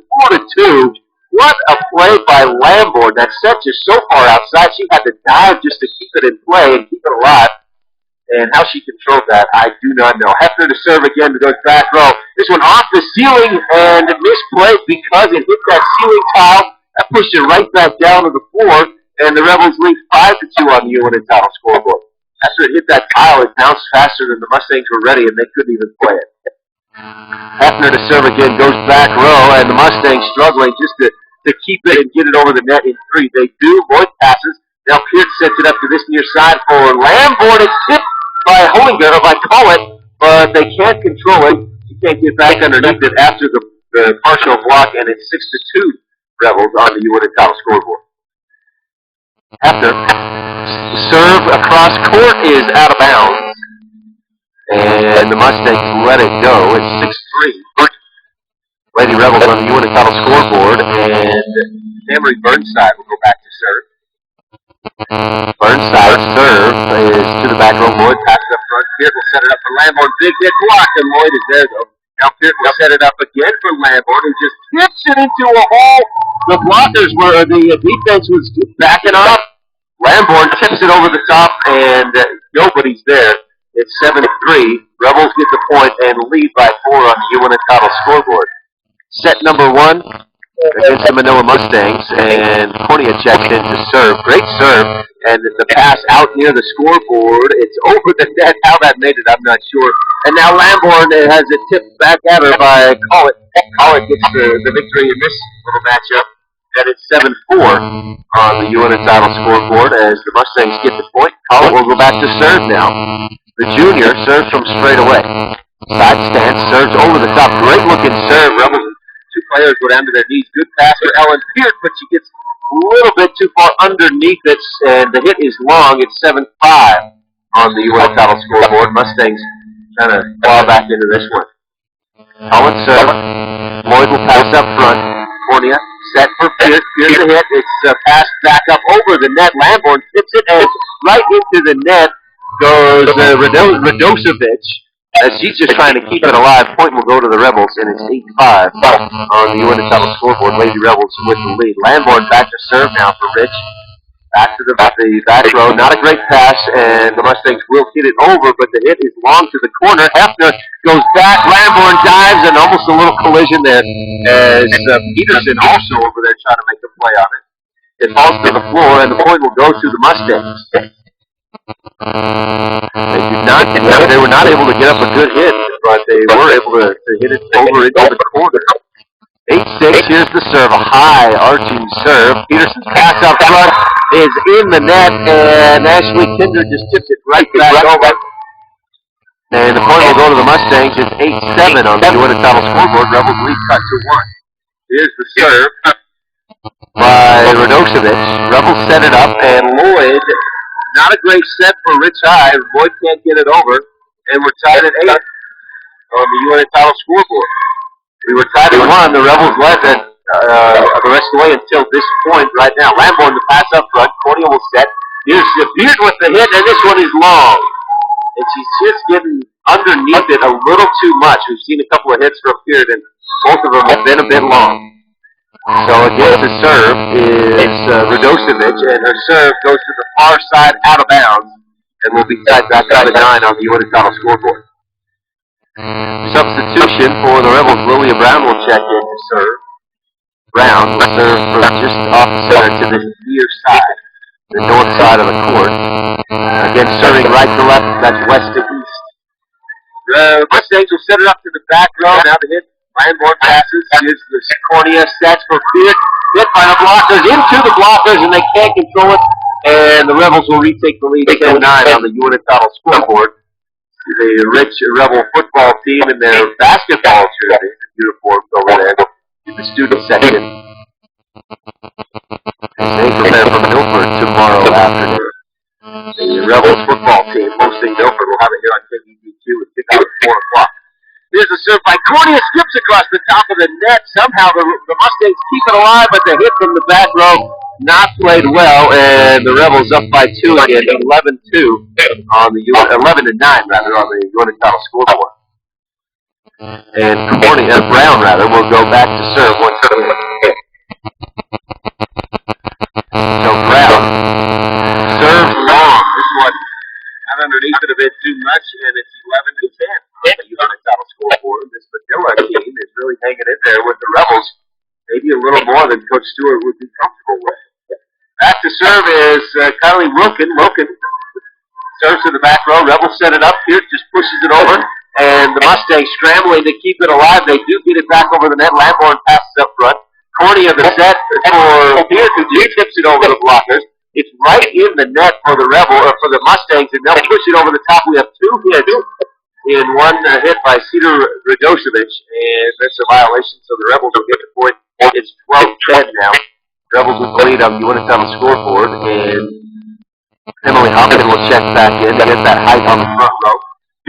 4-2. What a play by Lamborn. That set just so far outside, she had to dive just to keep it in play and keep it alive. And how she controlled that, I do not know. Hefner to serve again, goes back row. This one off the ceiling and misplayed because it hit that ceiling tile. That pushed it right back down to the floor, and the Rebels lead 5-2 on the UNN title scoreboard. After it hit that tile, it bounced faster than the Mustangs were ready, and they couldn't even play it. Hefner to serve again, goes back row, and the Mustangs struggling just to keep it and get it over the net in 3. They do. Lloyd passes. Now Pierce sets it up to this near side for Lamborn. It's tipped by Hoinger, or by Collett, but they can't control it. You can't get back underneath it after the partial block, and it's 6-2 Rebels on the UNN title scoreboard. Hefner, serve across court is out of bounds, and the Mustangs let it go. It's 6-3. Lady Rebels on the UNN title scoreboard, and Emery Burnside will go back to serve. Burnside's serve is to the back row. Lloyd passes up front. Peart will set it up for Lamborn. Big hit block, and Lloyd is there, though. Now Peart will set it up again for Lamborn, who just tips it into a hole. The blockers were, the defense was backing up. Lamborn tips it over the top, and nobody's there. It's 7-3. Rebels get the point and lead by 4 on the UNN title scoreboard. Set number 1 against the Manila Mustangs, and Cornea checks in to serve. Great serve, and the pass out near the scoreboard. It's over the net. How that made it, I'm not sure. And now Lamborn has it tipped back at her by Collett. Collett gets the victory in this little matchup, and it's 7-4 on the UNN title scoreboard as the Mustangs get the point. Collett will go back to serve now. The junior serves from straight away. Side stance, serves over the top. Great looking serve. Rebels. 2 players go down to their knees. Good pass for Ellen Peart, but she gets a little bit too far underneath it, and the hit is long. It's 7-5 on the UNN title scoreboard. Mustangs trying to claw back into this one. Collett serve. Lloyd will pass up front. Cornea set for Peart. Peart the hit. It's passed back up over the net. Lamborn tips it, and right into the net goes Radosevic. As she's just trying to keep it alive, point will go to the Rebels, and it's 8-5 on the UNN title scoreboard. Lady Rebels with the lead. Lamborn back to serve now for Rich. Back to the back row. Not a great pass, and the Mustangs will hit it over, but the hit is long to the corner. Hefner goes back. Lamborn dives, and almost a little collision there as Peterson also over there trying to make a play on it. It falls to the floor, and the point will go to the Mustangs. They were not able to get up a good hit, but they were able to hit it over into the corner. 8-6, here's the serve, a high arching serve. Peterson's pass up front is in the net, and Ashley Kinder just tips it right back over. And the point will go to the Mustangs. It's 8-7 on the UNN title scoreboard. Rebels lead cut to 1. Here's the serve by Radosevic. Rebels set it up, and Lloyd. Not a great set for Rich High. Lloyd can't get it over. And we're tied at 8 on the UNN title scoreboard. We were tied at 1. The Rebels led the rest of the way until this point right now. Lamborn the pass up front. Cornea will set. Here's Peart with the hit, and this one is long. And she's just getting underneath it a little too much. We've seen a couple of hits from Peart, and both of them have been a bit long. So again, the serve is Radosevic, and her serve goes to the far side out of bounds. and we'll be tied back up at 9 on the Unitano scoreboard. Substitution for the Rebels, Lilia Brown will check in to serve. Brown will serve from just off center to the near side, the north side of the court. Again, serving right to left, that's west to east. The Mustangs will set it up to the back row. Now the hit, Landborn passes. Here's the Cornea sets for Peart. Hit by the blockers, into the blockers, and they can't control it. And the Rebels will retake the lead 10-9 on the Unitano scoreboard. The rich Rebel football team in their basketball jerseys and uniforms over there in the student section. And they prepare for Milford tomorrow afternoon. The Rebels football team hosting Milford. We'll have it here on KDDQ and kick out at 4 o'clock. Here's a serve by Cornea, skips across the top of the net. Somehow the Mustangs keep it alive, but the hit from the back row not played well, and the Rebels up by 2 again, 11-2 on the 11-9 rather on the Unitano scoreboard. And Brown rather will go back to serve once again. So Brown serves long. This one not underneath it a bit too much, and it's 11-10. The Unitano scoreboard. This Manila team is really hanging in there with the Rebels, maybe a little more than Coach Stewart would be comfortable with. Back to serve is Kylie Wilkin. Wilkin serves to the back row. Rebels set it up. Peart just pushes it over, and the Mustangs scrambling to keep it alive. They do get it back over the net. Lamborn passes up front. Cornea the set for Peart, who just tips it over the blockers. It's right in the net for the for the Mustangs, and they'll push it over the top. We have 2 hits. In one hit by Cedar Radosevic, and that's a violation, so the Rebels will get the point. It's 12-10 now. Rebels with the lead on the Unitano scoreboard, and Emily Hopkins will check back in to get that height on the front row.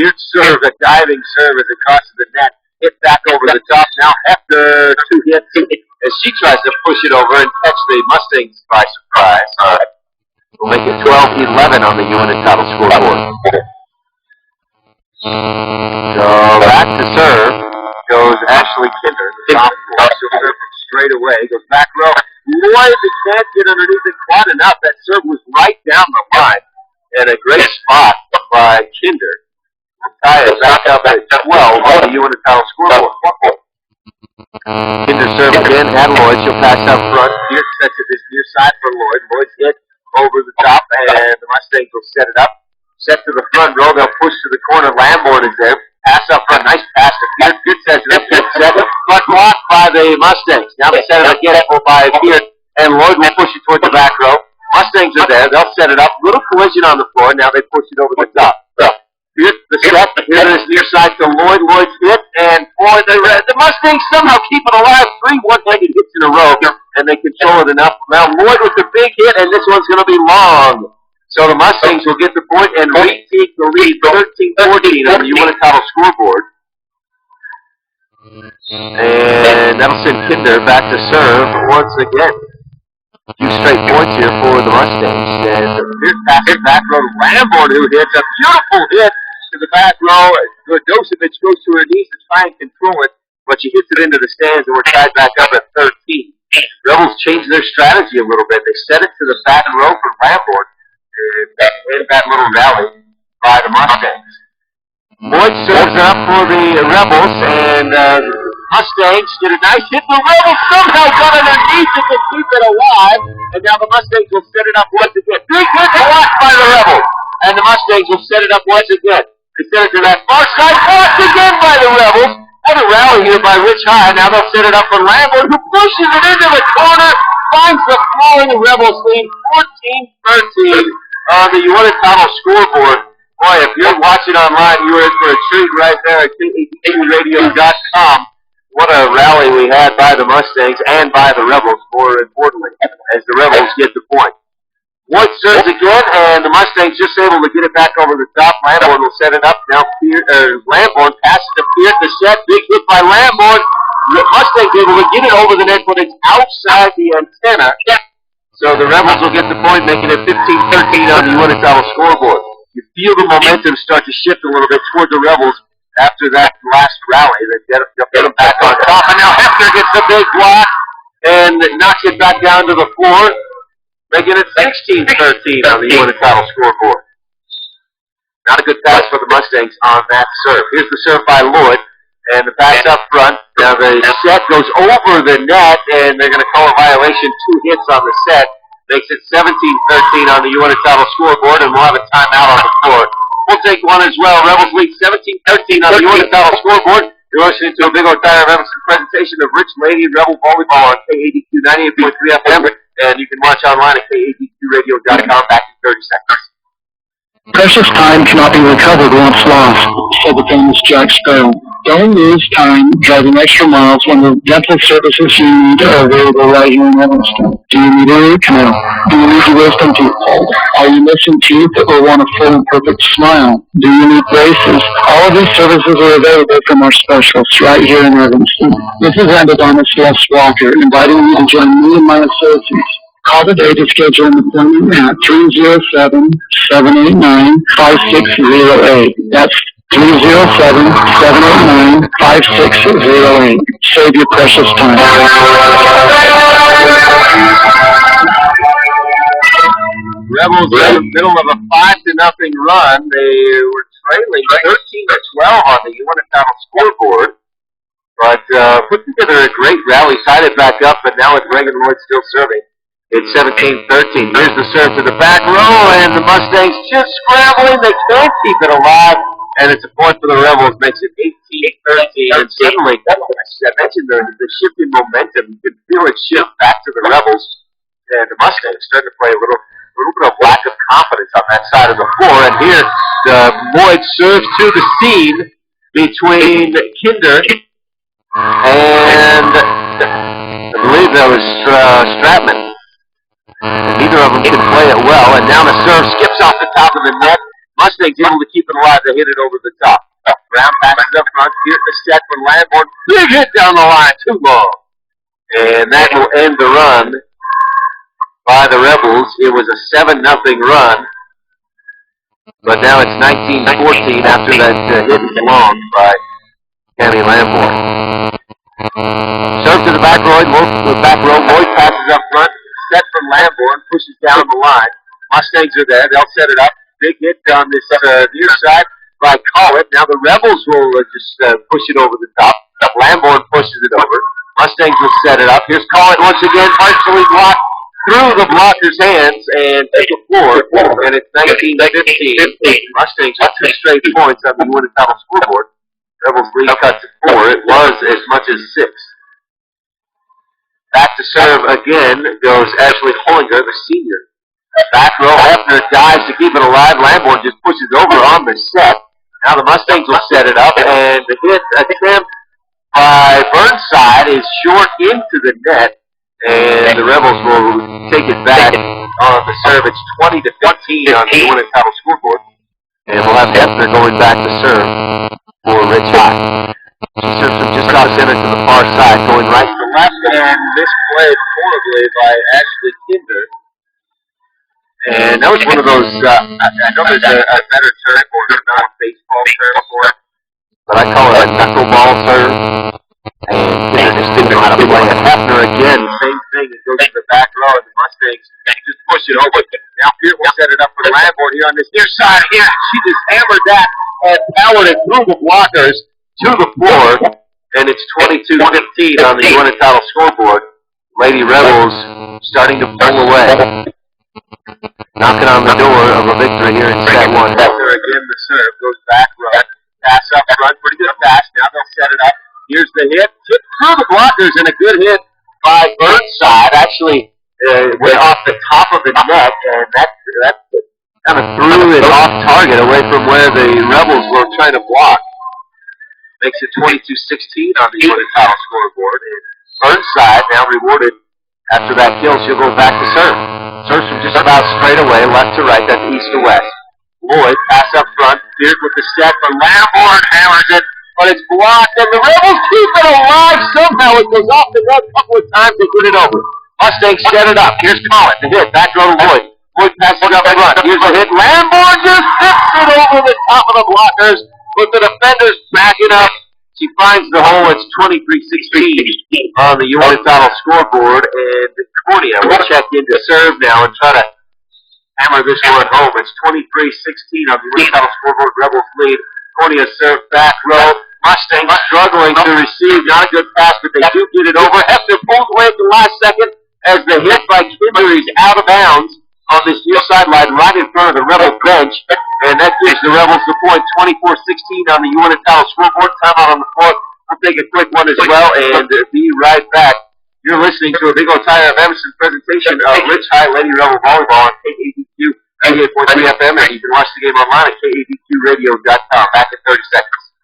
Peart serve, a diving serve as it crosses the net, hit back over the top. Now after 2 hits, as she tries to push it over and catch the Mustangs by surprise. We'll make it 12-11 on the Unitano scoreboard. So back to serve goes Ashley Kinder, the sophomore. She'll serve from straight away. Goes back row. Lloyd can't get underneath it quite enough. That serve was right down the line. And a great spot by Kinder. We'll tie it back up at 12 on the Unitano scoreboard. Kinder serve again at Lloyd. She'll pass up front. Peart sets it this near side for Lloyd. Lloyd's hit over the top, and the Mustangs will set it up. Set to the front row, they'll push to the corner. Lamborn is there. Pass up front, nice pass to Peart. Peart sets it up, set, but blocked by the Mustangs. Now they set it again by Peart, and Lloyd will push it toward the back row. Mustangs are there, they'll set it up. Little collision on the floor, now they push it over the top. Peart, the set, here is near side to Lloyd. Lloyd's hit, and boy, the Mustangs somehow keep it alive. 3 one-legged hits in a row, and they control it enough. Now Lloyd with the big hit, and this one's going to be long. So the Mustangs will get the point and retake the lead 13-14 on the Unitano scoreboard. And that'll send Kinder back to serve once again. 2 straight points here for the Mustangs. And Peart passes back row to Lamborn, who hits a beautiful hit to the back row. Radosevic goes to her knees to try and control it, but she hits it into the stands, and we're tied back up at 13. Rebels changed their strategy a little bit. They set it to the back row for Lamborn. And that little rally by the Mustangs. Lloyd serves up for the Rebels, and Mustangs get a nice hit. The Rebels somehow got underneath it to keep it alive, and now the Mustangs will set it up once again. Big hit blocked by the Rebels, and the Mustangs will set it up once again. They set it to that far side, blocked again by the Rebels. What a rally here by Rich High. Now they'll set it up for Lambert, who pushes it into the corner, finds the floor, and the Rebels lead 14-13 on the Unitano scoreboard. Boy, if you're watching online, you are in for a treat right there at KADQradio.com. What a rally we had by the Mustangs and by the Rebels, more importantly, as the Rebels get the point. Lloyd serves again, and the Mustangs just able to get it back over the top. Lamborn will set it up. Now Lamborn passes to Peart. The set, big hit by Lamborn. The Mustangs able to get it over the net, but it's outside the antenna. So the Rebels will get the point, making it 15-13 on the Unitano scoreboard. You feel the momentum start to shift a little bit toward the Rebels after that last rally. They'll get them back on top. And now Hefner gets a big block and knocks it back down to the floor, making it 16-13 on the Unitano scoreboard. Not a good pass for the Mustangs on that serve. Here's the serve by Lloyd, and the pass up front. Now the set goes over the net, and they're going to call a violation. 2 hits on the set. Makes it 17-13 on the UNT title scoreboard, and we'll have a timeout on the floor. We'll take one as well. Rebels lead 17-13 on the UNT title scoreboard. You're listening to a Big O Tire of Evanston presentation of Rich Lady Rebel Volleyball on KADQ 98.3 FM, and you can watch online at KADQradio.com. Back in 30 seconds. Precious time cannot be recovered once lost, said the famous Jack Sparrow. Don't lose time driving extra miles when the dental services you need are available right here in Evanston. Do you need a root canal? Do you need your wisdom teeth pulled? Are you missing teeth or want a full and perfect smile? Do you need braces? All of these services are available from our specialists right here in Evanston. This is Endodontist Les Walker inviting you to join me and my associates. Call today to schedule an appointment at 307-789-5608. That's 307-789-5608. Save your precious time. Rebels in the middle of a 5-0 run. They were trailing 13-12 on the UNT title scoreboard, but put together a great rally, sided back up, and now with Reagan Lloyd still serving. It's 17-13. Here's the serve to the back row, and the Mustangs just scrambling. They can't keep it alive, and it's a point for the Rebels. Makes it 18-13. And suddenly, I mentioned the shift in momentum. You can feel it shift back to the Rebels, and the Mustangs starting to play a little bit of lack of confidence on that side of the floor. And here, Lloyd serves to the seam between Kinder and I believe that was Stratman. Neither of them can play it well, and now the serve skips off the top of the net. Mustangs able to keep it alive. They hit it over the top. Brown passes up front. Here's the set for Lamborn. Big hit down the line. Too long. And that will end the run by the Rebels. It was a 7-0 run, but now it's 19-14 after that hit long by Cammy Lamborn. Serve to the back row. Lloyd passes up front. Set from Lamborn, pushes down the line. Mustangs are there. They'll set it up. Big hit on this near side by Collett. Now the Rebels will just push it over the top. Lamborn pushes it over. Mustangs will set it up. Here's Collett once again, partially blocked through the blocker's hands and to the floor. And it's 19-15. Mustangs with 2 straight points on the UNT title scoreboard. Rebels lead cut to 4. It was as much as 6. Back to serve again goes Ashley Hollinger, the senior. Back row, Hefner dives to keep it alive. Lamborn just pushes over on the set. Now the Mustangs will set it up, and the hit attempt by Burnside is short into the net, and the Rebels will take it back on the serve. It's 20-15 on the UNT title scoreboard, and we'll have Hefner going back to serve for Rich High. She serves from just off center to the far side, going right to left, and misplayed horribly by Ashley Kinder. And that was one of those, I know there's a better term or a non-baseball term for it, but I call it a knuckleball serve. And Kinder just didn't know how to play it. Hefner again, same thing. It goes to the back row, and the Mustangs just push it over. Now Peart will set it up for Lamborn here on this near side. Here, she just hammered that and powered it through the blockers to the floor, and it's 22-15 on the UNT title scoreboard. Lady Rebels starting to pull away. Knocking on the door of a victory here in set 1. Hefner again, the serve, goes back right. Pass up front, pretty good pass. Now they'll set it up. Here's the hit. Tipped through the blockers, and a good hit by Burnside. Actually, went off the top of the net, and that kind of threw it off target away from where the Rebels were trying to block. Makes it 22-16 on the UNT title scoreboard. And Burnside now rewarded after that kill. She'll go back to serve. Serves from just about straight away, left to right, that's east to west. Lloyd, pass up front. Peart with the set, but Lamborn hammers it, but it's blocked, and the Rebels keep it alive somehow. It goes off the net a couple of times to get it over. Mustangs set it up. Here's Collett, the hit. Back row to Lloyd. Lloyd passes up front. Here's the hit. Lamborn just tips it over the top of the blockers with the defenders backing up. She finds the hole. It's 23-16 on the UNT title scoreboard, and Cornea will check in to serve now and try to hammer this one home. It's 23-16 on the Win Title scoreboard. Rebels lead. Cornea serve back row. Mustangs struggling to receive. Not a good pass, but they do get it over. Hefner pulls away at the last second as the hit by Kimber is out of bounds on this near sideline right in front of the Rebel bench. And that gives the Rebels the point, 24-16 on the Win Title scoreboard. Timeout on the floor. I'll take a quick one as well and be right back. You're listening to a Big O Tire of Evanston presentation of Rich High Lady Rebel Volleyball on KADQ 88.3 FM, and you can watch the game online at KADQradio.com. Back in 30 seconds.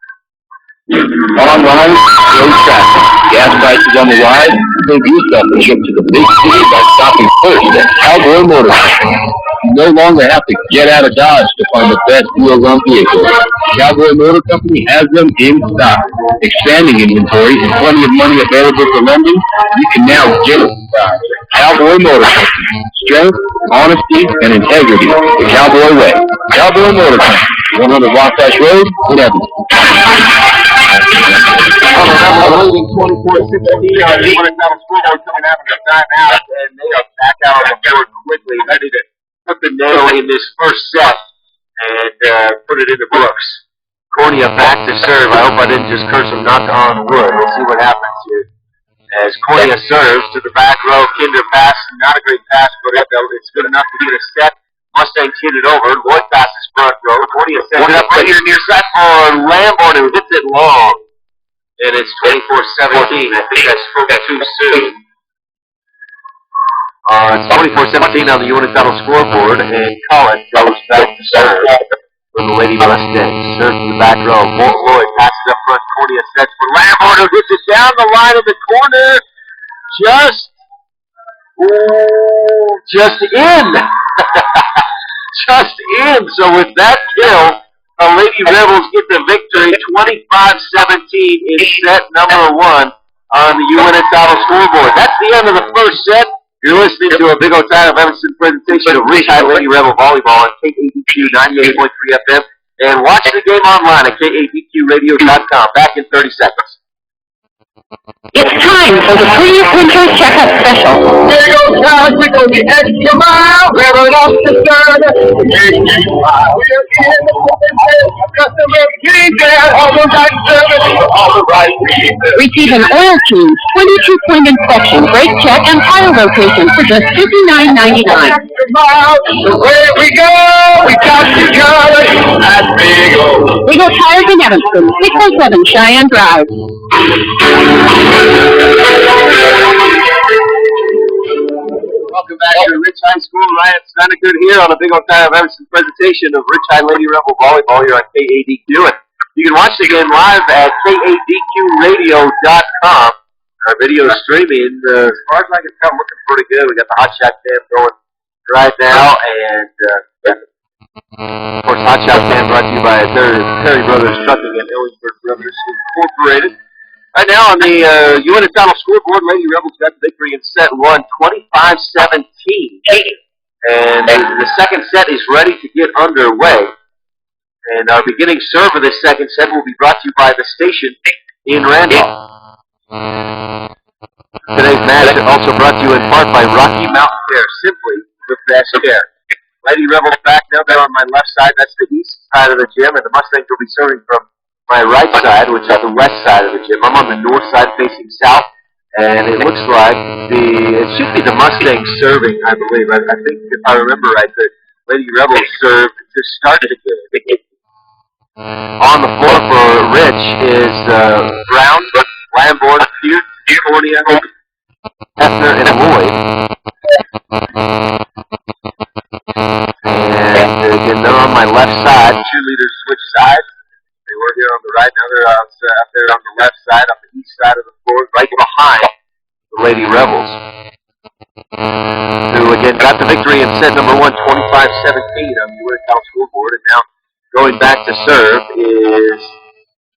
Online, road traffic. Gas prices on the rise. Save yourself a trip to the big city by stopping first at Cowboy Motor Company. You no longer have to get out of Dodge to find the best deals on vehicles. Cowboy Motor Company has them in stock. Expanding inventory and plenty of money available for lending, you can now get it. Cowboy Motor Company. Strength, honesty, and integrity the Cowboy way. Cowboy Motor Company. 100 Wasatch Road in Evanston. Leading 24-16 on the Win Title scoreboard coming out of the timeout, and they are back out on the board quickly, ready to put the nail in this first set and put it into Brooks. Cornea back to serve. I hope I didn't just curse him not on wood. We'll see what happens here. As Cornea serves to the back row, Kinder pass, not a great pass, but it's good enough to get a set. Mustangs hit it over. Lloyd passes front row. Cornea sets it up right here near side for Lamborn, who hits it long. And it's 24-17. I think I spoke too soon. It's 24-17 on the Win Title scoreboard, and Collin goes back to serve for the Lady Mustangs. Serves to the back row. Lloyd passes up front. Cornea sets for Lamborn, who hits it down the line of the corner. Just in. Just in. So with that kill, the Lady Rebels get the victory, 25-17 in set number 1 on the Win Title scoreboard. That's the end of the first set. You're listening to a Big O Tire of Evanston presentation of Rich High Lady Rebel Volleyball on KADQ 98.3 FM. And watch the game online at KADQradio.com. Back in 30 seconds. It's time for the free winter checkup special. There goes Todd, we go the extra mile, revving up the serve, make you smile. We're in the business, customer pleasing, all the right service, all the right reasons. Receive an oil change, 22-point inspection, brake check, and tire rotation for just $59.99. Extra mile, the way we go, we got you covered at Big O. Big O Tires in Evanston, 607 Cheyenne Drive. Welcome back to Rich High School. Ryan Snedeker here on a Big O Tire of Evanston presentation of Rich High Lady Rebel Volleyball here on KADQ. And you can watch the game live at KADQradio.com. Our video streaming, as far as I can tell, looking pretty good. We got the Hot Shot Cam going right now, and of course, Hot Shot Cam brought to you by Terry Brothers Trucking and Ellensburg Brothers Incorporated. Right now on the Win Title scoreboard, Lady Rebels got the victory in set 1, 25-17. And the second set is ready to get underway. And our beginning serve of this second set will be brought to you by the station in Randolph. Today's match is also brought to you in part by Rocky Mountain Care, simply the best care. Lady Rebels back now. They're on my left side. That's the east side of the gym, and the Mustangs will be serving from my right side, which is the west side of the gym. I'm on the north side facing south, and it looks like it should be the Mustangs serving, I believe. I think, if I remember right, the Lady Rebels served to start the game. On the floor for Rich is Brown, Lamborn, Hughes, Cornea, Hefner, and Lloyd. And again, they're on my left side. Cheerleaders switch sides. They were here on the right, now they're out there on the left side, on the east side of the floor, right behind the Lady Rebels, who again got the victory in set number 1, 25-17 on the Win Title scoreboard. And now going back to serve is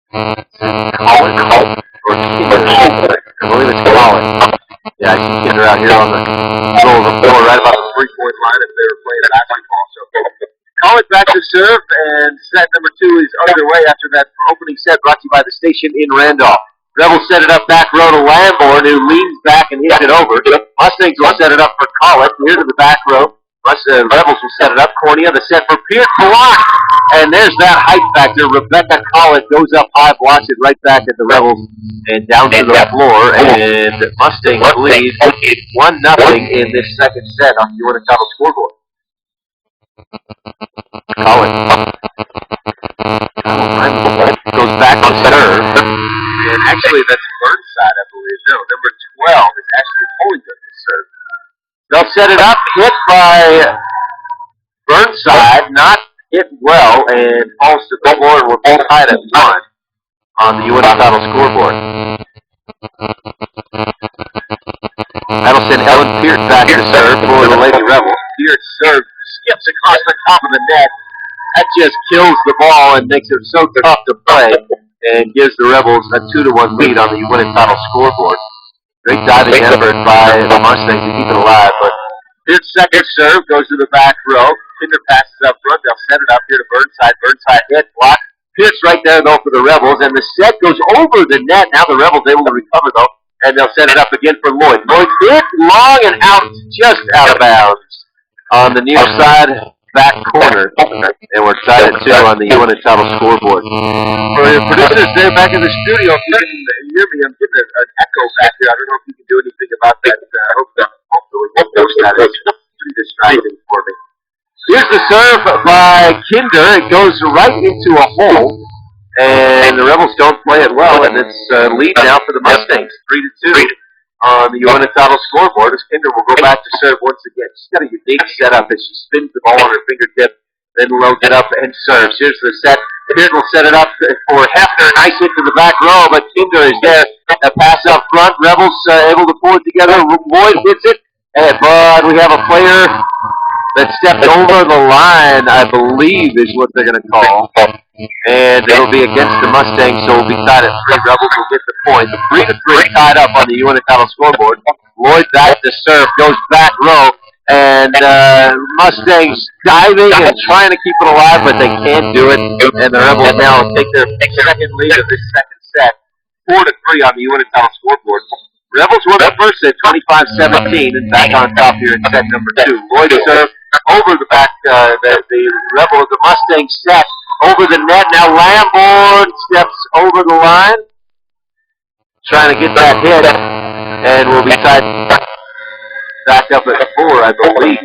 Collin, or Kinder. I believe it's Collin. Yeah, I see Kinder out here on the middle of the floor, right about the 3-point line if they were playing basketball. So Collin back to serve, and set number 2 is underway after that opening set brought to you by the station in Randolph. Rebels set it up back row to Lamborn, who leans back and hits it over. Mustangs will set it up for Collin here to the back row Rebels will set it up. Cornea, the set for Pierce, block. And there's that height factor. Rebecca Collett goes up high, blocks it right back at the Rebels and down to the floor. And Mustangs lead 1-0 in this second set on the Uinta scoreboard. Collett goes back to serve. And actually, that's Burnside, I believe. No, number 12 is actually pulling them to serve. They'll set it up, hit by Burnside, not hit well, and falls to the floor, and we're both tied at 1 on the Uinta scoreboard. That'll send Ellen Pierce back to serve for the Lady Rebels. Pierce serve, skips across the top of the net. That just kills the ball and makes it so tough to play, and gives the Rebels a 2-1 lead on the Uinta scoreboard. Great diving effort by the Mustangs to keep it alive, but Pierce's second serve goes to the back row. Kinder passes up front. They'll set it up here to Burnside. Burnside hit, block. Pierce right there, though, for the Rebels, and the set goes over the net. Now the Rebels able to recover, though, and they'll set it up again for Lloyd. Lloyd hit long and out, just out of bounds on the near side back corner, and we're tied at 2 on the Uinta scoreboard. For your producers there back in the studio, if you can hear me, I'm getting an echo back here. I don't know if you can do anything about that. I hope that is pretty distracting for me. Here's the serve by Kinder. It goes right into a hole, and the Rebels don't play it well, and it's lead now for the Mustangs, 3-2 on the Uinta scoreboard, as Kinder will go back to serve once again. She's got a unique setup as she spins the ball on her fingertip, then loads it up and serves. Here's the set. Pearson will set it up for Hefner. Nice hit to the back row, but Kinder is there. A pass up front. Rebels able to pull it together. Lloyd hits it, but we have a player that stepped over the line, I believe is what they're going to call. And it'll be against the Mustangs, so we'll be tied at 3. Rebels will get the point. 3-3 tied up on the Uinta scoreboard. Lloyd back to serve, goes back row, and Mustangs diving and trying to keep it alive, but they can't do it. And the Rebels now take their second lead of this second set, 4-3 on the Uinta scoreboard. Rebels won the first set, 25-17, and back on top here in set number 2. Lloyd serve over the back, the Mustangs set over the net. Now Lamborn steps over the line, trying to get that hit, and we'll be tied back up at 4, I believe.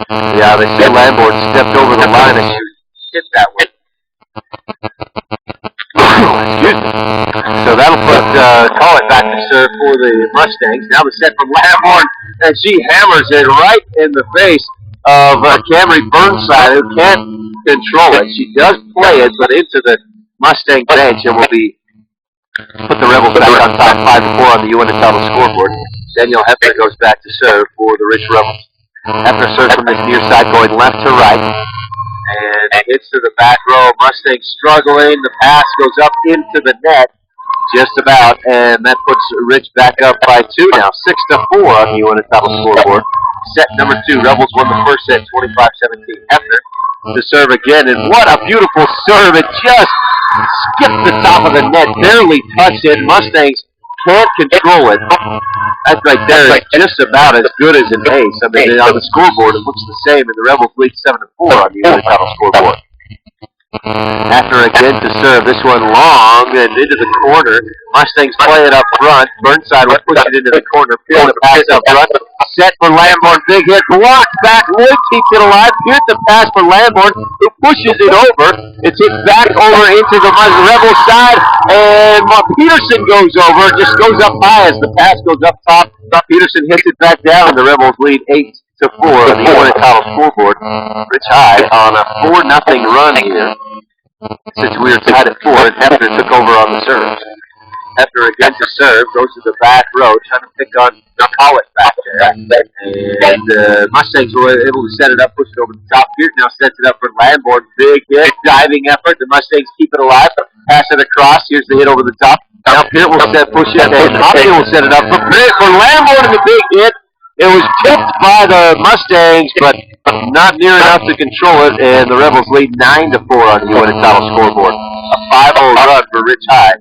Yeah, they say Lamborn stepped over the line and hit that one. Excuse me. So that'll put call it back to serve for the Mustangs. Now the set from Lamborn, and she hammers it right in the face of Camry Burnside, who can't control it. She does play it, but into the Mustang bench, and will be put the Rebels back on top 5-4 on the Uinta scoreboard. Danielle Hefner goes back to serve for the Rich Rebels. Hefner serves from this near side, going left to right. And hits to the back row. Mustang struggling. The pass goes up into the net, just about, and that puts Rich back up by 2 now, 6-4 on the Uinta scoreboard. Set number 2. Rebels won the first set, 25-17. Hefner to serve again, and what a beautiful serve! It just skipped the top of the net, barely touched it. Mustangs can't control it. That right there is just about as good as an ace. I mean, on the scoreboard, it looks the same, and the Rebels lead 7-4 on the Uinta scoreboard. After again to serve, this one long and into the corner. Mustangs play it up front. Burnside will push it into the corner. Pierce the pass up front. Set for Lamborn. Big hit. Blocked back. Lloyd keeps it alive. Pierce the pass for Lamborn, who pushes it over. It's hit back over into the Rebel side. And Peterson goes over. Just goes up high as the pass goes up top. Peterson hits it back down. The Rebels lead 8-4 on the Uinta scoreboard. Rich High on a 4-0 run here, since we are tied at 4, and Hefner took over on the serve. Hefner again to serve, goes to the back row, trying to pick on Collett back there. And Mustangs were able to set it up, push it over the top. Pierce now sets it up for Lamborn. Big hit, diving effort. The Mustangs keep it alive. Pass it across. Here's the hit over the top. Now Pierce will push it, and Hopkins will set it up for Lamborn, and the big hit. It was tipped by the Mustangs, but not near enough to control it, and the Rebels lead 9-4 on the Uinta scoreboard. A 5-0 run for Rich High.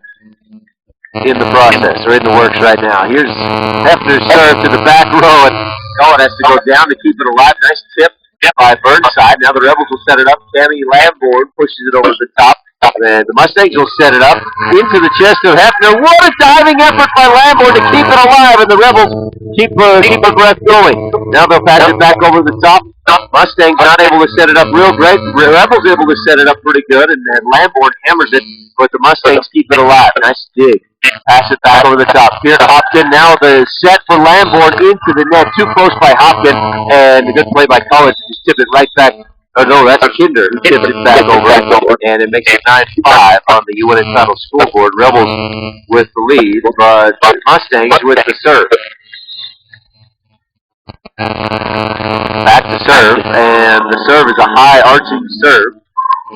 in the process, or in the works right now. Here's Hefner's serve to the back row, and Cohen has to go down to keep it alive. Nice tip by Burnside. Now the Rebels will set it up. Tammy Lamborn pushes it over the top. And the Mustangs will set it up into the chest of Hefner. What a diving effort by Lamborn to keep it alive, and the Rebels keep their breath going. Now they'll pass it back over the top. Mustangs not able to set it up real great. Rebels able to set it up pretty good, and Lamborn hammers it, but the Mustangs keep it alive. Nice dig. Pass it back over the top. Here Hopkin, now the set for Lamborn into the net. Too close by Hopkin, and a good play by Collins to just tip it right back. Oh no, that's Kinder who tips it back over, and it makes it 9-5 on the UN title scoreboard. Rebels with the lead, but Mustangs with the serve. Back to serve, and the serve is a high arching serve.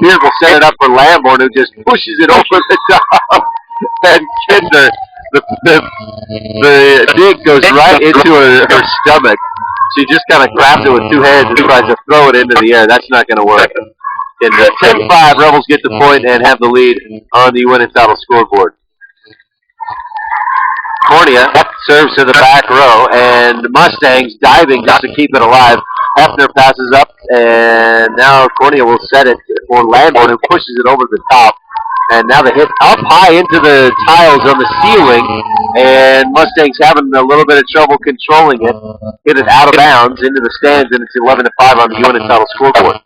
Here will set it up for Lamborn, who just pushes it over the top. And Kinder, the dig goes right into her stomach. She just kind of grabs it with two hands and tries to throw it into the air. That's not going to work. And 10-5, Rebels get the point and have the lead on the UN title scoreboard. Cornea serves to the back row, and Mustangs diving just to keep it alive. Hefner passes up, and now Cornea will set it for Lamborn, who pushes it over the top. And now the hit up high into the tiles on the ceiling, and Mustangs having a little bit of trouble controlling it. Hit it out of bounds into the stands, and it's 11-5 on the UN title scoreboard.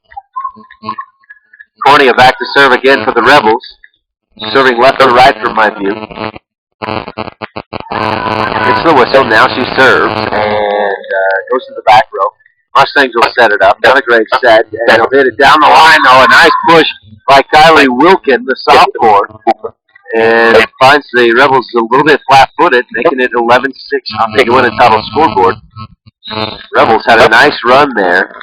Cornea back to serve again for the Rebels, serving left to right from my view. It's the whistle. Now she serves and goes to the back row. Mustangs will set it up. Not a great set, and they'll hit it down the line. Oh, a nice push by Kylie Wilkin, the sophomore, and finds the Rebels a little bit flat-footed, making it 11-6 on the UN title scoreboard. Rebels had a nice run there,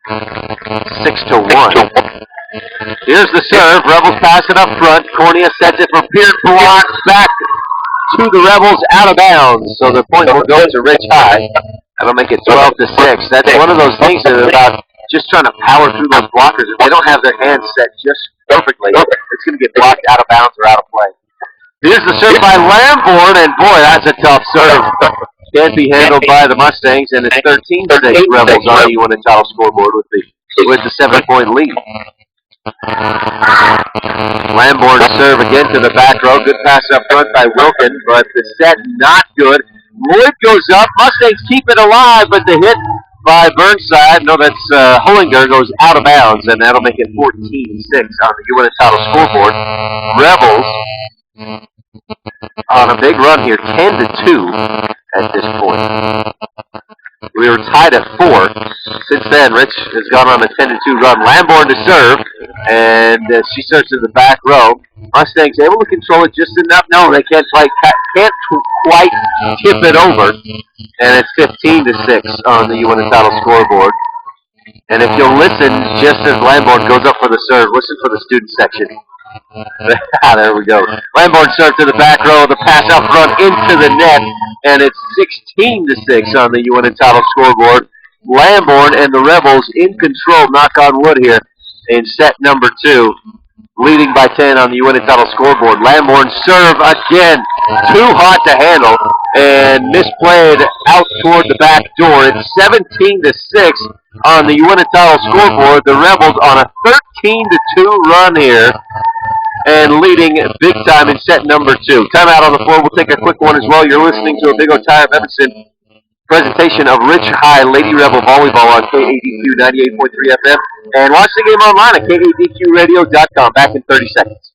6-1. Here's the serve. Rebels pass it up front. Cornea sets it for Pierce, blocked back to the Rebels, out of bounds. So the point will go to Rich High. That'll make it 12-6. That's one of those things that about just trying to power through those blockers. If they don't have their hands set just perfectly, it's going to get blocked out of bounds or out of play. Here's the serve by Lamborn, and boy, that's a tough serve. Can't be handled by the Mustangs, and it's 13-6 Rebels on the UN title scoreboard with the 7-point lead. Lamborn serve again to the back row. Good pass up front by Wilkin, but the set not good. Lloyd goes up. Mustangs keep it alive, but the hit by Burnside, no, that's Hollinger, goes out of bounds, and that'll make it 14-6 on the UN title scoreboard. Rebels on a big run here, 10-2 at this point. We were tied at 4. Since then, Rich has gone on a 10-2 run. Lamborn to serve, and she serves to the back row. Mustangs able to control it just enough. No, they can't quite tip it over, and it's 15-6 on the UN title scoreboard. And if you'll listen, just as Lamborn goes up for the serve, listen for the student section. There we go. Lamborn serve to the back row, the pass out front into the net, and it's 16-6 on the UN title scoreboard. Lamborn and the Rebels in control, knock on wood here, in set number 2, leading by 10 on the UN title scoreboard. Lamborn serve again, too hot to handle, and misplayed out toward the back door. It's 17-6 on the UN title scoreboard. The Rebels on a 13-2 run here, and leading big time in set number 2. Timeout on the floor. We'll take a quick one as well. You're listening to a Big O Tire of Evanston presentation of Rich High Lady Rebel Volleyball on KADQ 98.3 FM. And watch the game online at KADQradio.com. Back in 30 seconds.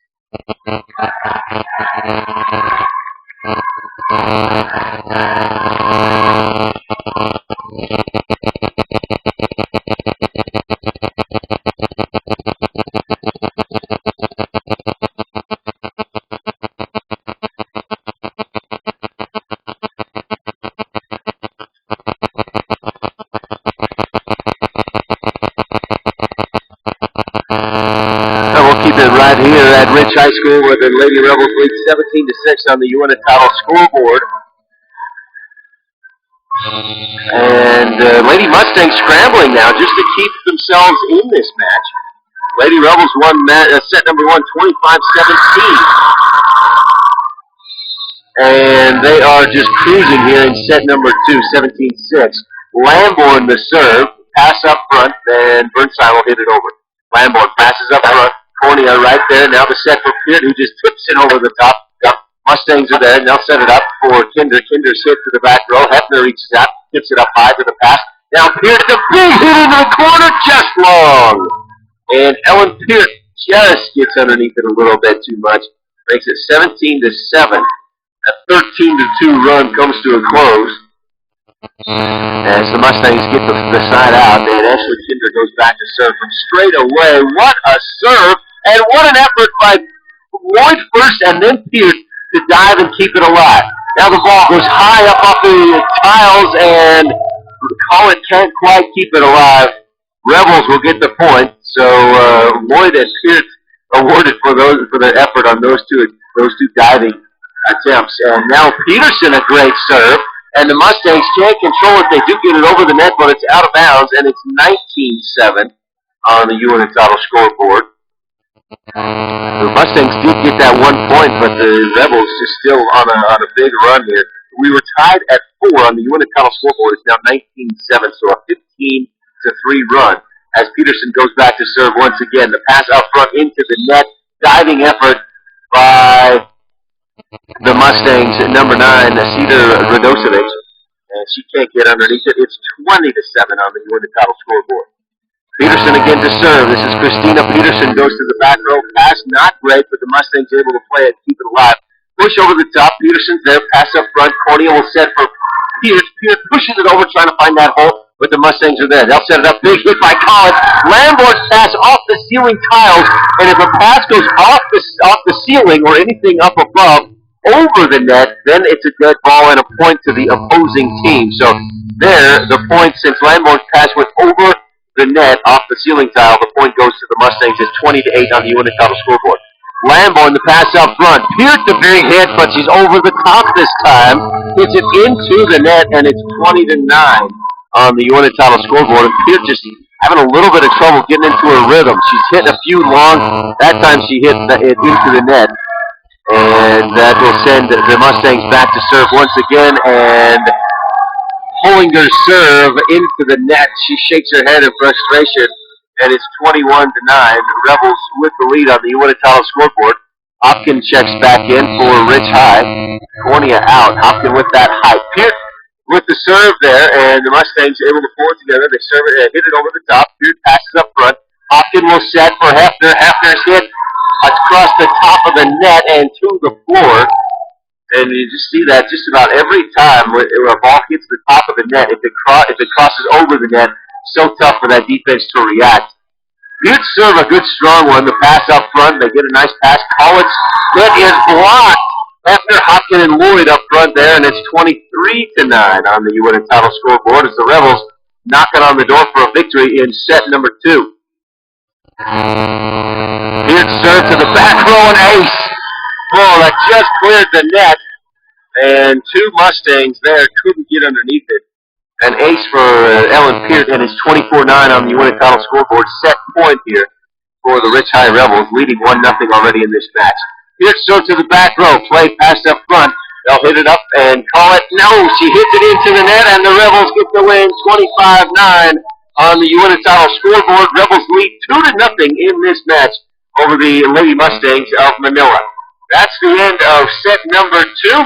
Right here at Rich High School, where the Lady Rebels lead 17-6 on the UN title scoreboard. And Lady Mustangs scrambling now just to keep themselves in this match. Lady Rebels won set number 1, 25-17. and they are just cruising here in set number 2, 17-6. Lamborn the serve, pass up front, and Burnside will hit it over. Lamborn passes up front, Cornea right there. Now the set for Peart, who just tips it over the top. Mustangs are there. Now set it up for Kinder. Kinder's hit to the back row. Hefner reaches out, tips it up high to the pass. Now Peart, the big hit into the corner, just long. And Ellen Peart just gets underneath it a little bit too much. Makes it 17-7. A 13-2 run comes to a close. As the Mustangs get the side out, and Ashley Kinder goes back to serve from straight away. What a serve, and what an effort by Lloyd first and then Peart to dive and keep it alive. Now the ball goes high up off the tiles, and Collin can't quite keep it alive. Rebels will get the point, so Lloyd and Peart awarded for their effort on those two diving attempts. And now Peterson, a great serve, and the Mustangs can't control it. They do get it over the net, but it's out of bounds, and it's 19-7 on the UNT title scoreboard. The Mustangs did get that 1 point, but the Rebels is still on a big run here. We were tied at 4 on the UNT title scoreboard. It's now 19-7, so a 15-3 run. As Peterson goes back to serve once again, the pass out front into the net, diving effort by the Mustangs at number 9, Cedar Radosevic, and she can't get underneath it. It's 20-7 on the UNT title scoreboard. Peterson again to serve. This is Christina Peterson, goes to the back row. Pass not great, but the Mustangs able to play it, keep it alive. Push over the top. Peterson's there. Pass up front. Cornea will set for Pierce. Pierce pushes it over, trying to find that hole, but the Mustangs are there. They'll set it up. Big hit by Collins. Lamborn's pass off the ceiling tiles, and if a pass goes off the ceiling or anything up above over the net, then it's a dead ball and a point to the opposing team. So there, the point, since Lamborn's pass went over the net off the ceiling tile, the point goes to the Mustangs. It's 20-8 on the UNT title scoreboard. Lamborn, the pass up front. Pierce, the big hit, but she's over the top this time. Hits it into the net, and it's 20-9 on the UNT title scoreboard. And Pierce just having a little bit of trouble getting into her rhythm. She's hitting a few long. That time she hit it into the net. And that will send the Mustangs back to serve once again, and pulling her serve into the net. She shakes her head in frustration, and it's 21-9. The Rebels with the lead on the UNT title scoreboard. Hopkins checks back in for Rich High. Cornea out. Hopkins with that high. Pierce with the serve there, and the Mustangs able to pull it together. They serve it, hit it over the top. Pierce passes up front. Hopkins will set for Hefner. Hefner's hit across the top of the net and to the floor. And you just see that just about every time when a ball hits the top of the net, if it crosses over the net, so tough for that defense to react. Good serve, a good strong one. The pass up front, they get a nice pass. Collins, that is blocked. Hefner, Hopkins, and Lloyd up front there, and it's 23-9 on the UNT title scoreboard as the Rebels knocking on the door for a victory in set number 2. Pierce serve to the back row and ace. Oh, that just cleared the net, and two Mustangs there couldn't get underneath it. An ace for Ellen Peart, and it's 24-9 on the UNT title scoreboard. Set point here for the Rich High Rebels, leading 1-0 already in this match. Pierce serve to the back row, play passed up front. They'll hit it up and call it. No, she hits it into the net, and the Rebels get the win, 25-9 on the UNT title scoreboard. Rebels lead 2-0 in this match over the Lady Mustangs of Manila. That's the end of set number 2.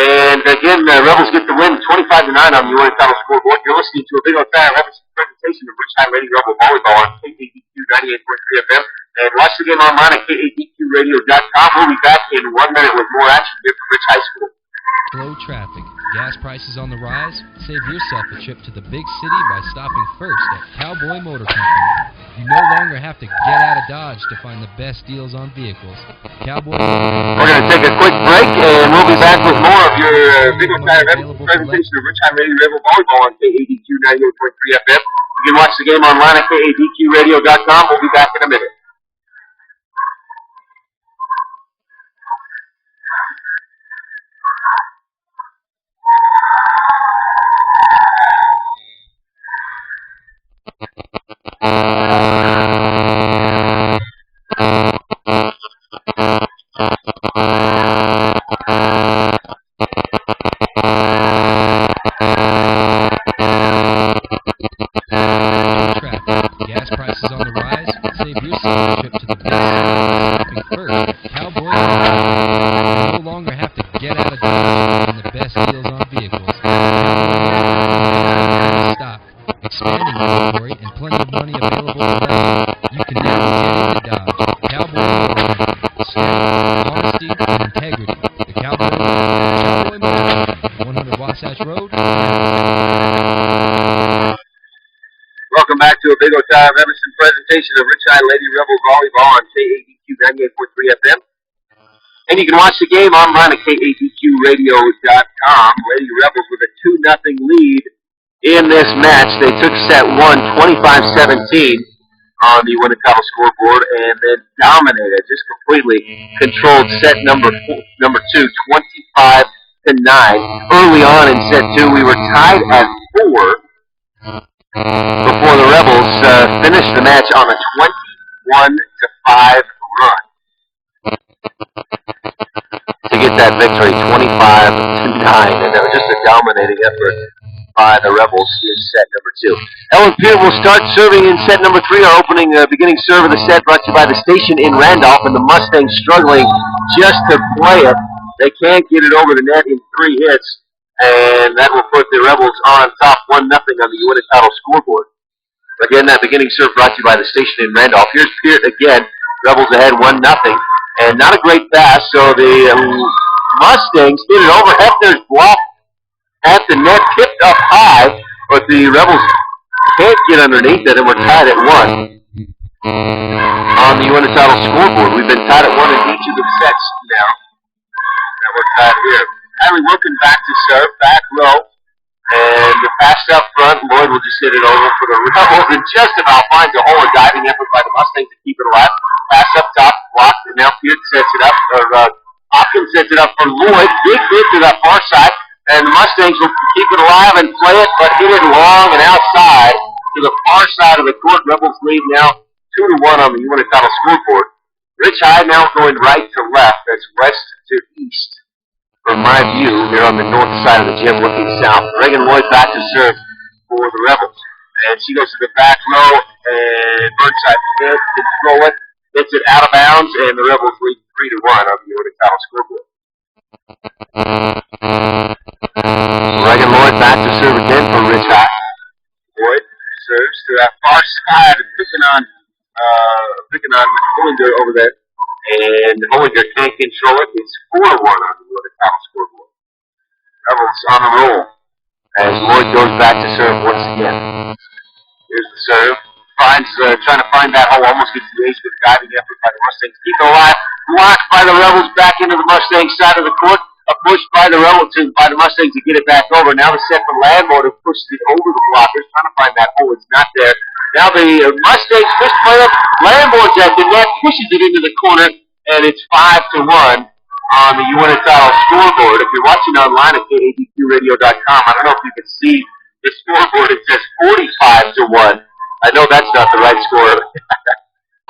And again, the Rebels get the win, 25-9 on the UNT title scoreboard. You're listening to a Big O Fire Rebels presentation of Rich High Lady Rebel Volleyball on KADQ 98.3 FM. And watch the game online at KADQradio.com. We'll be back in 1 minute with more action here from Rich High School. Slow traffic, gas prices on the rise. Save yourself a trip to the big city by stopping first at Cowboy Motor Company. You no longer have to get out of Dodge to find the best deals on vehicles. Cowboy Motor Company. We're going to take a quick break, and we'll be back with more of your Big O Fire Rebels presentation of Rich High Lady Rebel Volleyball on KADQ 98.3 FM. You can watch the game online at KADQradio.com. We'll be back in a minute. first at Cowboy Motor Company. You no longer have to get out of Dodge to find the best deals on vehicles. Stock, expanding inventory, and plenty of money available to lend. You can never get into Dodge. Cowboy Motor Company. Strength, honesty, and integrity. The Cowboy Motor Company, 100 Wasatch Road. Welcome back to a Big O Time Emerson presentation of Rich High Lady Rebel Volleyball on KADQ 98.3 FM. And you can watch the game online at KADQradio.com. Lady Rebels with a 2-0 lead in this match. They took set 1, 25-17 on the Winnebago scoreboard and then dominated, just completely controlled set number 2, 25-9. Early on in set 2, we were tied at 4 before the Rebels finished the match on a 21-5 run to get that victory, 25-9, and that was just a dominating effort by the Rebels in set number 2. Ellen Peer will start serving in set number 3. Our opening, beginning serve of the set brought to you by the station in Randolph, and the Mustangs struggling just to play it. They can't get it over the net in 3 hits, and that will put the Rebels on top 1-0 on the Uinta scoreboard. Again, that beginning serve brought to you by the station in Randolph. Here's Peart again. Rebels ahead 1-0, and not a great pass, so the Mustangs hit it over. Hefner's block at the net, tipped up high, but the Rebels can't get underneath it, and we're tied at 1 on the Uinta scoreboard. We've been tied at 1 in each of the sets now, and we're tied here. Kylie Wilkin back to serve, back row, and the pass up front. Lloyd will just hit it over for the Rebels and just about finds a hole. A diving effort by the Mustangs to keep it alive. Pass up top, blocked, and now Peart sets it up, Hopkins sets it up for Lloyd. Big hit to that far side, and the Mustangs will keep it alive and play it, but hit it long and outside to the far side of the court. Rebels lead now 2-1 on the Uinta scoreboard. Rich High now going right to left. That's west to east. From my view, here on the north side of the gym looking south. Reagan Lloyd back to serve for the Rebels. And she goes to the back row, and Burnside can't control it. Gets it out of bounds, and the Rebels lead 3-1 on the Uinta scoreboard. Reagan Lloyd back to serve again for Rich High. Lloyd serves to that far side, picking on Hollinger over there. And Hollinger can't control it. It's 4-1 on the Uinta scoreboard. Rebels on the roll as Lloyd goes back to serve once again. Here's the serve. Trying to find that hole. Almost gets the ace with a diving effort by the Mustangs. Keep it alive. Blocked by the Rebels back into the Mustangs side of the court. A push by the Rebels by the Mustangs to get it back over. Now the set for Landmore to push it over the blockers. Trying to find that hole. It's not there. Now the Mustangs push play up. Landmore's at the net, pushes it into the corner, and it's 5-1 on the Uinta scoreboard. If you're watching online at KADQradio.com, I don't know if you can see the scoreboard. It says 45-1. I know that's not the right score.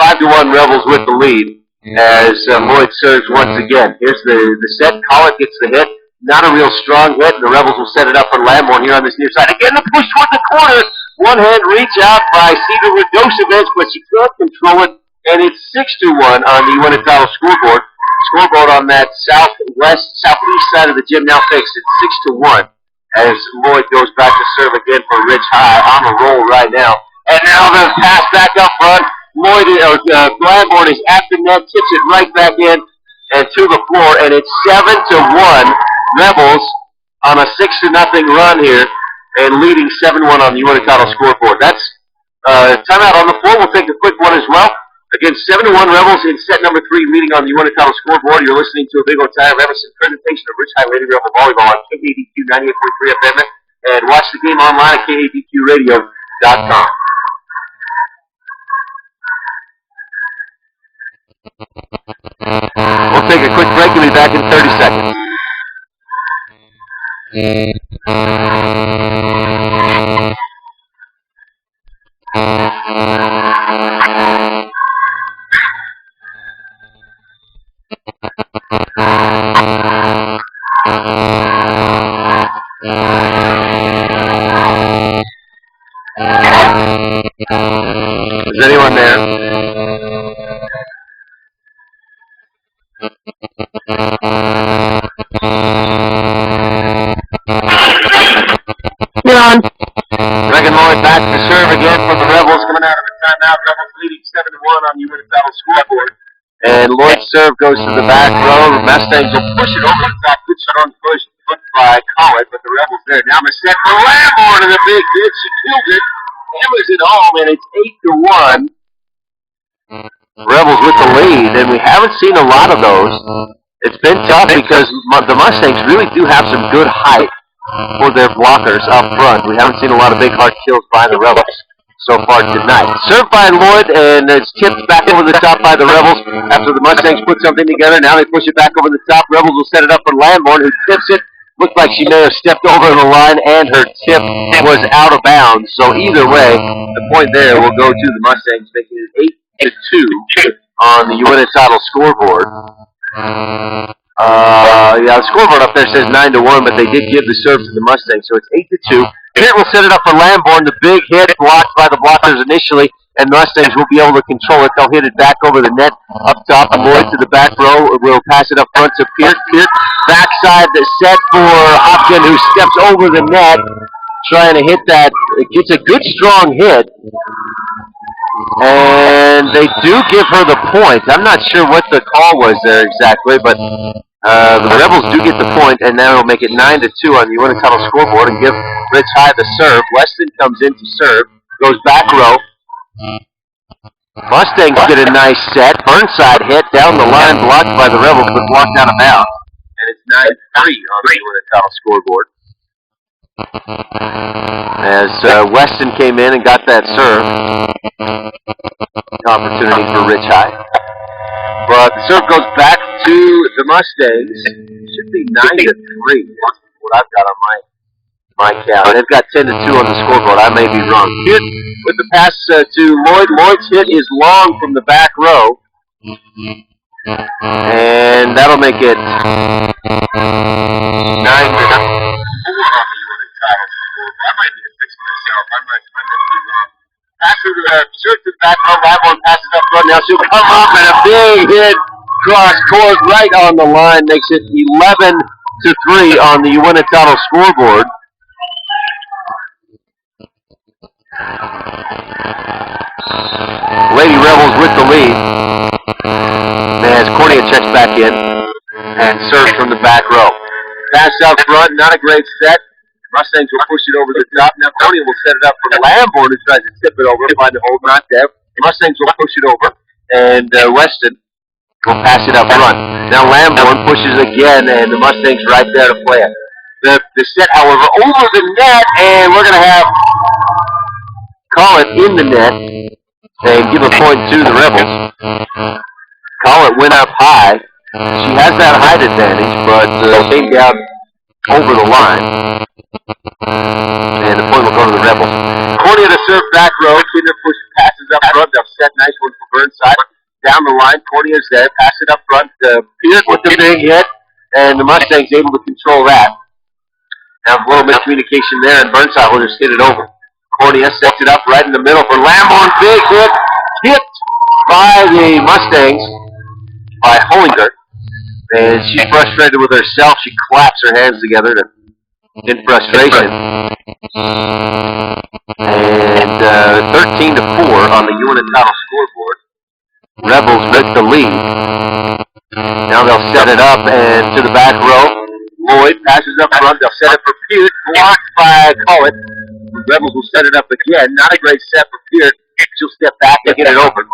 5-1 Rebels with the lead as Lloyd serves once again. Here's the set. Collett gets the hit. Not a real strong hit, and the Rebels will set it up for Landmore here on this near side. Again, the push toward the corner. One-hand reach out by Cedar Radosevich, but she can't control it, and it's 6-1 on the Uinta scoreboard. Scoreboard on that southeast side of the gym now fixed. It's 6-1 as Lloyd goes back to serve again for Rich High on the roll right now. And now the pass back up front. Gladborn is at the net, tips it right back in and to the floor, and it's 7-1 Rebels on a 6-0 run here and leading 7-1 on the Uinta scoreboard. That's timeout on the floor. We'll take a quick one as well. Again, 7-1 Rebels in set number 3, leading on the Uinta scoreboard. You're listening to a Big O Time Emerson presentation of Rich High Lady Rebel Volleyball on KADQ 98.3 FM, and watch the game online at KADQradio.com. We'll take a quick break and be back in 30 seconds. Is anyone there? And Lloyd's serve goes to the back row. Mustangs will push it over the top. Good strong push by Collett, but the Rebels there. Now Set for Lamborn and a big hit. She killed it. Hammers it home, and it's 8-1. Rebels with the lead, and we haven't seen a lot of those. It's been tough because the Mustangs really do have some good height for their blockers up front. We haven't seen a lot of big hard kills by the Rebels so far tonight. Served by Lloyd, and it's tipped back over the top by the Rebels after the Mustangs put something together. Now they push it back over the top. Rebels will set it up for Lamborn, who tips it. Looked like she may have stepped over the line, and her tip was out of bounds. So either way, the point there will go to the Mustangs, making it 8-2 on the Uinta title scoreboard. The scoreboard up there says 9-1, but they did give the serve to the Mustangs, so it's 8-2. Pitt will set it up for Lamborn. The big hit blocked by the blockers initially, and Mustangs will be able to control it. They'll hit it back over the net up top. Lloyd to the back row. Will pass it up front to Peart. Peart backside the set for Hopkins, who steps over the net, trying to hit that. It gets a good strong hit. And they do give her the point. I'm not sure what the call was there exactly, but the Rebels do get the point, and now it'll make it 9-2 on the Uinta title scoreboard and give Rich High the serve. Weston comes in to serve, goes back row. Mustangs get a nice set. Burnside hit down the line, blocked by the Rebels, but blocked out of bounds. And it's 9-3 on the Uinta title scoreboard. As Weston came in and got that serve. Opportunity for Rich High. But the serve goes back to the Mustangs. Should be 9-3. That's what I've got on my count. They've got 10-2 on the scoreboard. I may be wrong. Hit with the pass to Lloyd. Lloyd's hit is long from the back row. And that'll make it 9-4. I might need to fix myself. I might be wrong. Pass to the shirt to the back row. Lamborn passes up front. Now she'll come up and a big hit cross court right on the line. Makes it 11-3 on the Uinta title scoreboard. Lady Rebels with the lead. As Cornea checks back in and serves from the back row. Pass out front. Not a great set. Mustangs will push it over the top. Now Cornea will set it up for Lamborn, who tries to tip it over, find the hold, not there. The Mustangs will push it over, and Weston will pass it up front. Now Lamborn pushes again, and the Mustangs right there to play it. The set, however, over the net, and we're going to have Collett in the net and give a point to the Rebels. Collett went up high. She has that height advantage, but came down over the line. And the point will go to the Rebels. Cornea to serve back row. Kinder pushes passes up front. They'll set nice one for Burnside. Down the line, Cornea's there. Pass it up front. Peart with the big hit. And the Mustangs able to control that. Now a little miscommunication there, and Burnside will just hit it over. Cornea sets it up right in the middle for Lamborn. Big hit. Tipped by the Mustangs. By Hollinger. And she's frustrated with herself. She claps her hands together in frustration. And 13-4 on the Uinta title scoreboard. Rebels with the lead. Now they'll set it up and to the back row. Lloyd passes up front. They'll set it for Peart. Blocked by Collett. The Rebels will set it up again. Not a great set for Peart. She'll step back and get it over.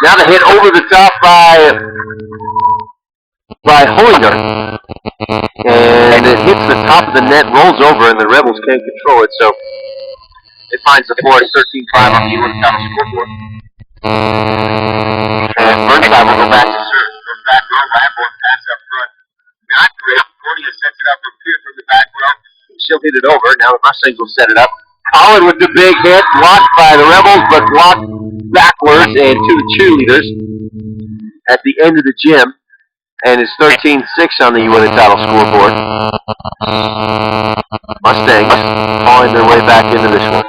Now the hit over the top by Hollinger. And it hits the top of the net, rolls over, and the Rebels can't control it, so it finds the floor at 13-5 on the Uinta title scoreboard. And Burnside will go back to serve. From back row, Lamborn pass up front. Not great. Cornea sets it up for Peart from the back row. She'll hit it over. Now the Mustangs will set it up. Collett with the big hit, blocked by the Rebels, but blocked backwards and to the cheerleaders at the end of the gym. And it's 13-6 on the Uinta title scoreboard. Mustangs falling their way back into this one.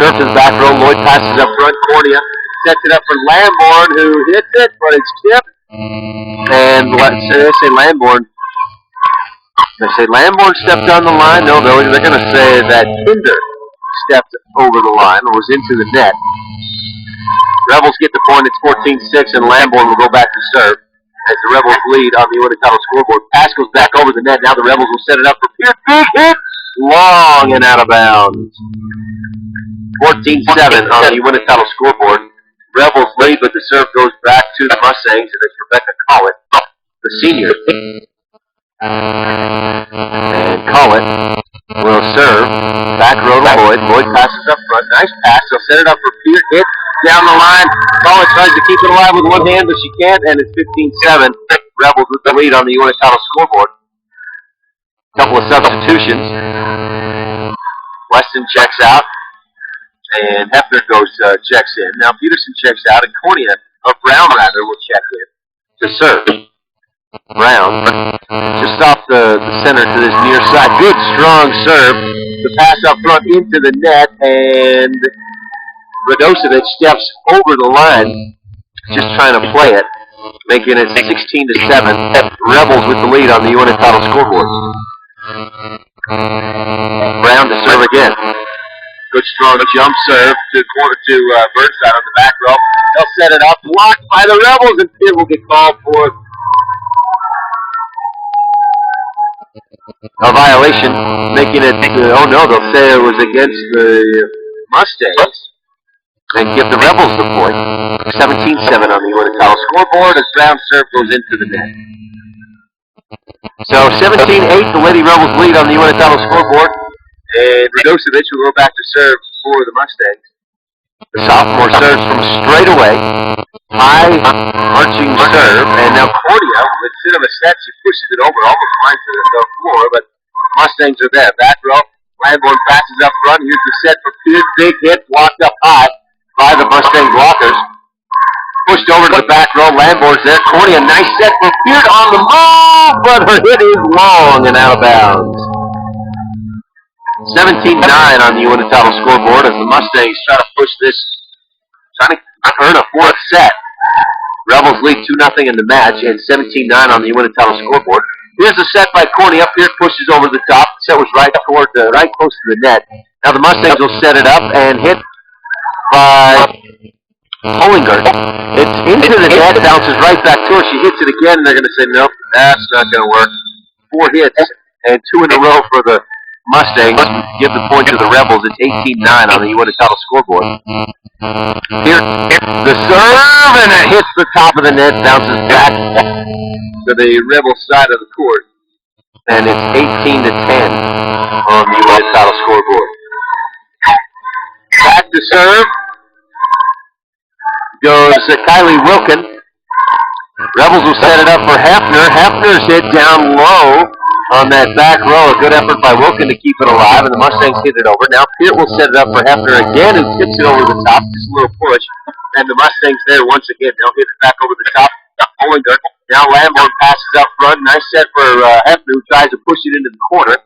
Serve to the back row. Lloyd passes up front. Cornea sets it up for Lamborn, who hits it, but it's tipped. And they say Lamborn. They say Lamborn stepped on the line. No, they're going to say that Kinder stepped over the line or was into the net. Rebels get the point. It's 14-6, and Lamborn will go back to serve as the Rebels lead on the Uinta scoreboard. Pass goes back over the net. Now the Rebels will set it up for Pierce. Big hit! Long and out of bounds. 14-7 on the Uinta scoreboard. Rebels lead, but the serve goes back to the Mustangs, and it's Rebecca Collett, the senior. And Collett will serve. Back row to Lloyd. Lloyd passes up front. Nice pass. They'll set it up for Pierce. Hit down the line. Collett tries to keep it alive with one hand, but she can't, and it's 15-7. Rebels with the lead on the Uinta scoreboard. Couple of substitutions. Weston checks out, and Hefner checks in. Now Peterson checks out, and Brown will check in to serve. Brown just off the center to this near side. Good, strong serve. The pass up front into the net, and Radosevic steps over the line, just trying to play it, making it 16-7. Rebels with the lead on the Uinta scoreboard. Brown to serve again. Good strong jump serve to Burnside on the back row. They'll set it up, blocked by the Rebels, and Pitt will get called for a violation, making it, they'll say it was against the Mustangs and give the Rebels the point. 17-7 on the Uinta scoreboard as Brown serve goes into the net. So 17-8, the Lady Rebels lead on the Uinta scoreboard, and Radosevic will go back to serve for the Mustangs. The sophomore serves from straight away, high arching serve, and now Cordia, instead of a set, she pushes it over, almost finds the floor, but Mustangs are there. Back row, Lamborn passes up front. Here's the set for Pierce. Big hit, blocked up high by the Mustang blockers. Pushed over to the back row. Lamborn's there. Cordia, nice set for Pierce on the move, but her hit is long and out of bounds. 17-9 on the Uinta scoreboard as the Mustangs try to push this, trying to earn a fourth set. Rebels lead 2-0 in the match, and 17-9 on the Uinta scoreboard. Here's a set by Corney up here, pushes over the top. The set was right close to the net. Now the Mustangs will set it up and hit by Hollinger. It's into the net, bounces right back to her. She hits it again, and they're going to say, nope, that's not going to work. 4 hits, and 2 in a row for the Mustangs. Give the point to the Rebels. It's 18-9 on the Uinta scoreboard. Here, the serve, and it hits the top of the net, bounces back to the Rebel side of the court, and it's 18-10 on the Uinta scoreboard. Back to serve goes Kylie Wilkin. Rebels will set it up for Hefner. Hefner's hit down low on that back row. A good effort by Wilkin to keep it alive, and the Mustangs hit it over. Now Peart will set it up for Hefner again, who tips it over the top. Just a little push, and the Mustangs there once again. They'll hit it back over the top. Hollinger. Now Lamborn passes up front. Nice set for Hefner, who tries to push it into the corner.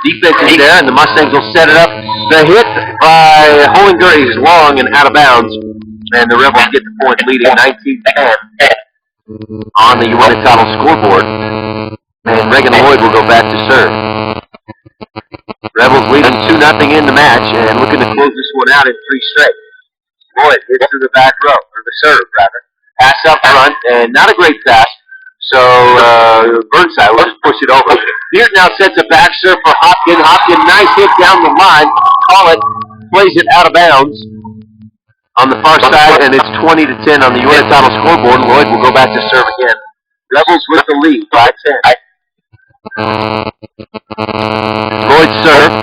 Defense is there, and the Mustangs will set it up. The hit by Hollinger is long and out of bounds, and the Rebels get the point, leading 19-10 on the Uinta scoreboard. And Reagan Lloyd will go back to serve. Rebels leading 2-0 in the match, and looking to close this one out in 3 straight. Lloyd hits to the back row, or the serve, rather. Pass up front, and not a great pass. So Burnside will just push it over. Beard now sets a back serve for Hopkins. Hopkins, nice hit down the line. Collett plays it out of bounds on the far side, and it's 20-10 on the Uinta scoreboard. Lloyd will go back to serve again. Rebels with the lead by 10. Lloyd serve.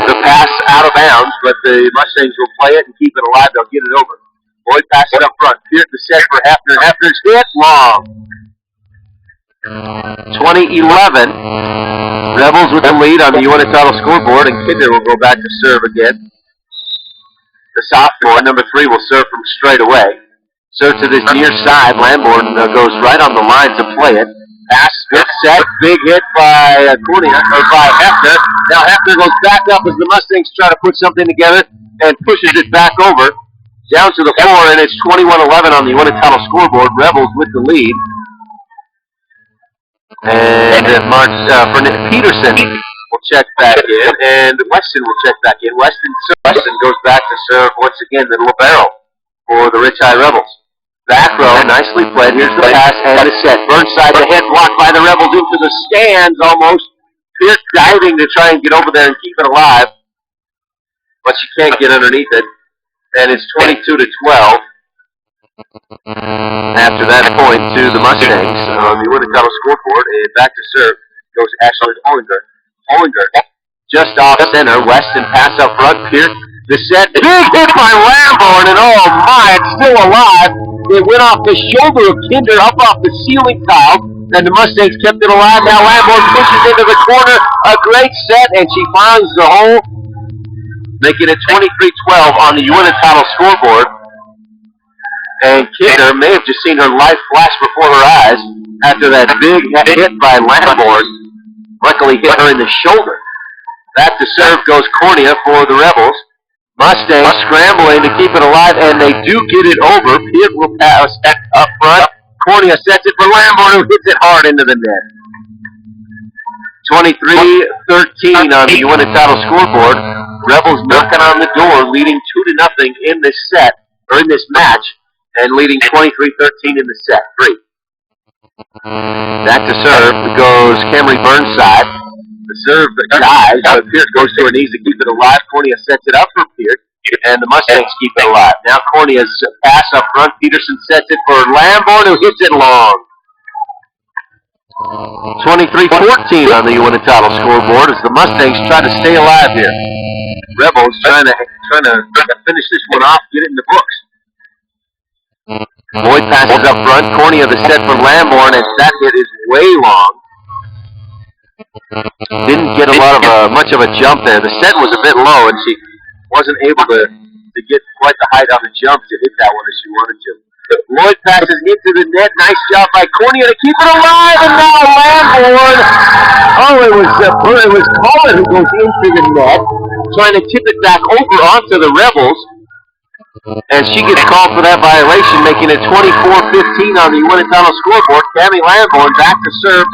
The pass out of bounds, but the Mustangs will play it and keep it alive. They'll get it over. Lloyd passes up front. Peart the set for Hefner. Hefner's hit long. 20-11. Rebels with the lead on the Uinta scoreboard, and Kinder will go back to serve again. The sophomore, number 3, will serve from straight away. Serve to this near side. Lamborn goes right on the line to play it. Pass, good set, big hit by by Hefner. Now Hefner goes back up as the Mustangs try to put something together and pushes it back over down to the floor, and it's 21-11 on the Uinta scoreboard. Rebels with the lead. And Peterson will check back in, and Weston will check back in. Weston goes back to serve once again to Libero. for the Rich High Rebels. Back row, nicely played. Here's the pass and the set. Burnside, the head blocked by the Rebels into the stands almost. Pierce diving to try and get over there and keep it alive, but she can't get underneath it. And it's 22-12. After that point to the Mustangs on the Winter Title scoreboard, and back to serve goes Ashley Hollinger. Hollinger just off center. Weston pass up front. Pierce the set. Big hit by Lamborn, and oh my, it's still alive. It went off the shoulder of Kinder up off the ceiling tile, and the Mustangs kept it alive. Now Lamborn pushes into the corner. A great set, and she finds the hole, making it 23-12 on the Winter Title scoreboard. And Kinder may have just seen her life flash before her eyes after that big hit by Lamborn. Luckily hit her in the shoulder. Back to serve goes Cornea for the Rebels. Mustangs scrambling to keep it alive, and they do get it over. Pitt will pass up front. Cornea sets it for Lamborn, who hits it hard into the net. 23-13 on the Winter Title scoreboard. Rebels knocking on the door, leading 2-0 in this set, or in this match, and leading 23-13 in the set. 3. Back to serve goes Camry Burnside. The serve dies, but Pierce goes to her knees to keep it alive. Cornea sets it up for Pierce, and the Mustangs keep it alive. Now Cornea's pass up front. Peterson sets it for Lamborn, who hits it long. 23-14 on the Winter Title scoreboard as the Mustangs try to stay alive here. Rebels trying to finish this one off, get it in the books. Lloyd passes up front. Cornea the set for Lamborn, and that hit is way long. Didn't get a lot of much of a jump there. The set was a bit low, and she wasn't able to get quite the height on the jump to hit that one as she wanted to. Lloyd passes into the net. Nice job by Cornea to keep it alive, and now Lamborn. Oh, it was Cullen who goes into the net, trying to tip it back over onto the Rebels. And she gets called for that violation, making it 24-15 on the Winter Title scoreboard. Tammy Lamborn back to serve.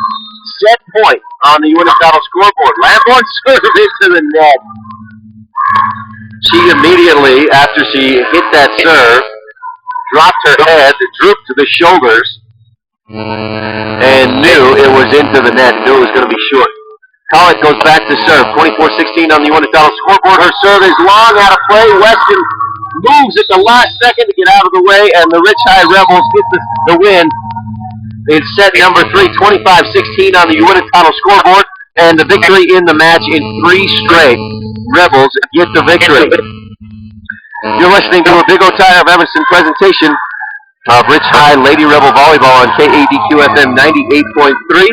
Set point on the Winter Title scoreboard. Lamborn serve into the net. She immediately, after she hit that serve, dropped her head, drooped to the shoulders, and knew it was into the net, knew it was going to be short. Collett goes back to serve. 24-16 on the Winter Title scoreboard. Her serve is long, out of play. Weston moves at the last second to get out of the way, and the Rich High Rebels get the win in set number 3, 25-16 on the Winter Title scoreboard, and the victory in the match in 3 straight. Rebels get the victory. You're listening to a Big O Tire of Evanston presentation of Rich High Lady Rebel Volleyball on KADQ-FM 98.3,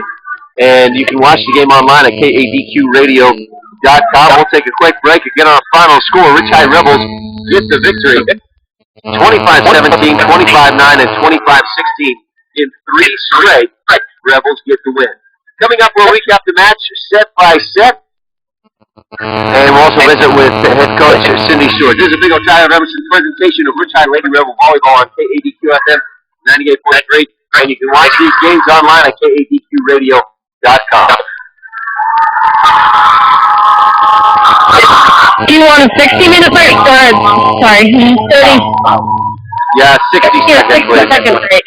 and you can watch the game online at KADQRadio.com. We'll take a quick break. Again, our final score, Rich High Rebels get the victory, 25-17, 25-9, and 25-16 in 3 straight. Rebels get the win. Coming up, we'll recap the match set by set, and we'll also visit with head coach Cindy Stewart. This is a Big O Tire of Evanston presentation of Rich High Lady Rebel Volleyball on KADQ-FM 98.3, and you can watch these games online at KADQRadio.com. Do you want a 60-minute break? Sorry, 30. Yeah, 60 seconds, 60 second break.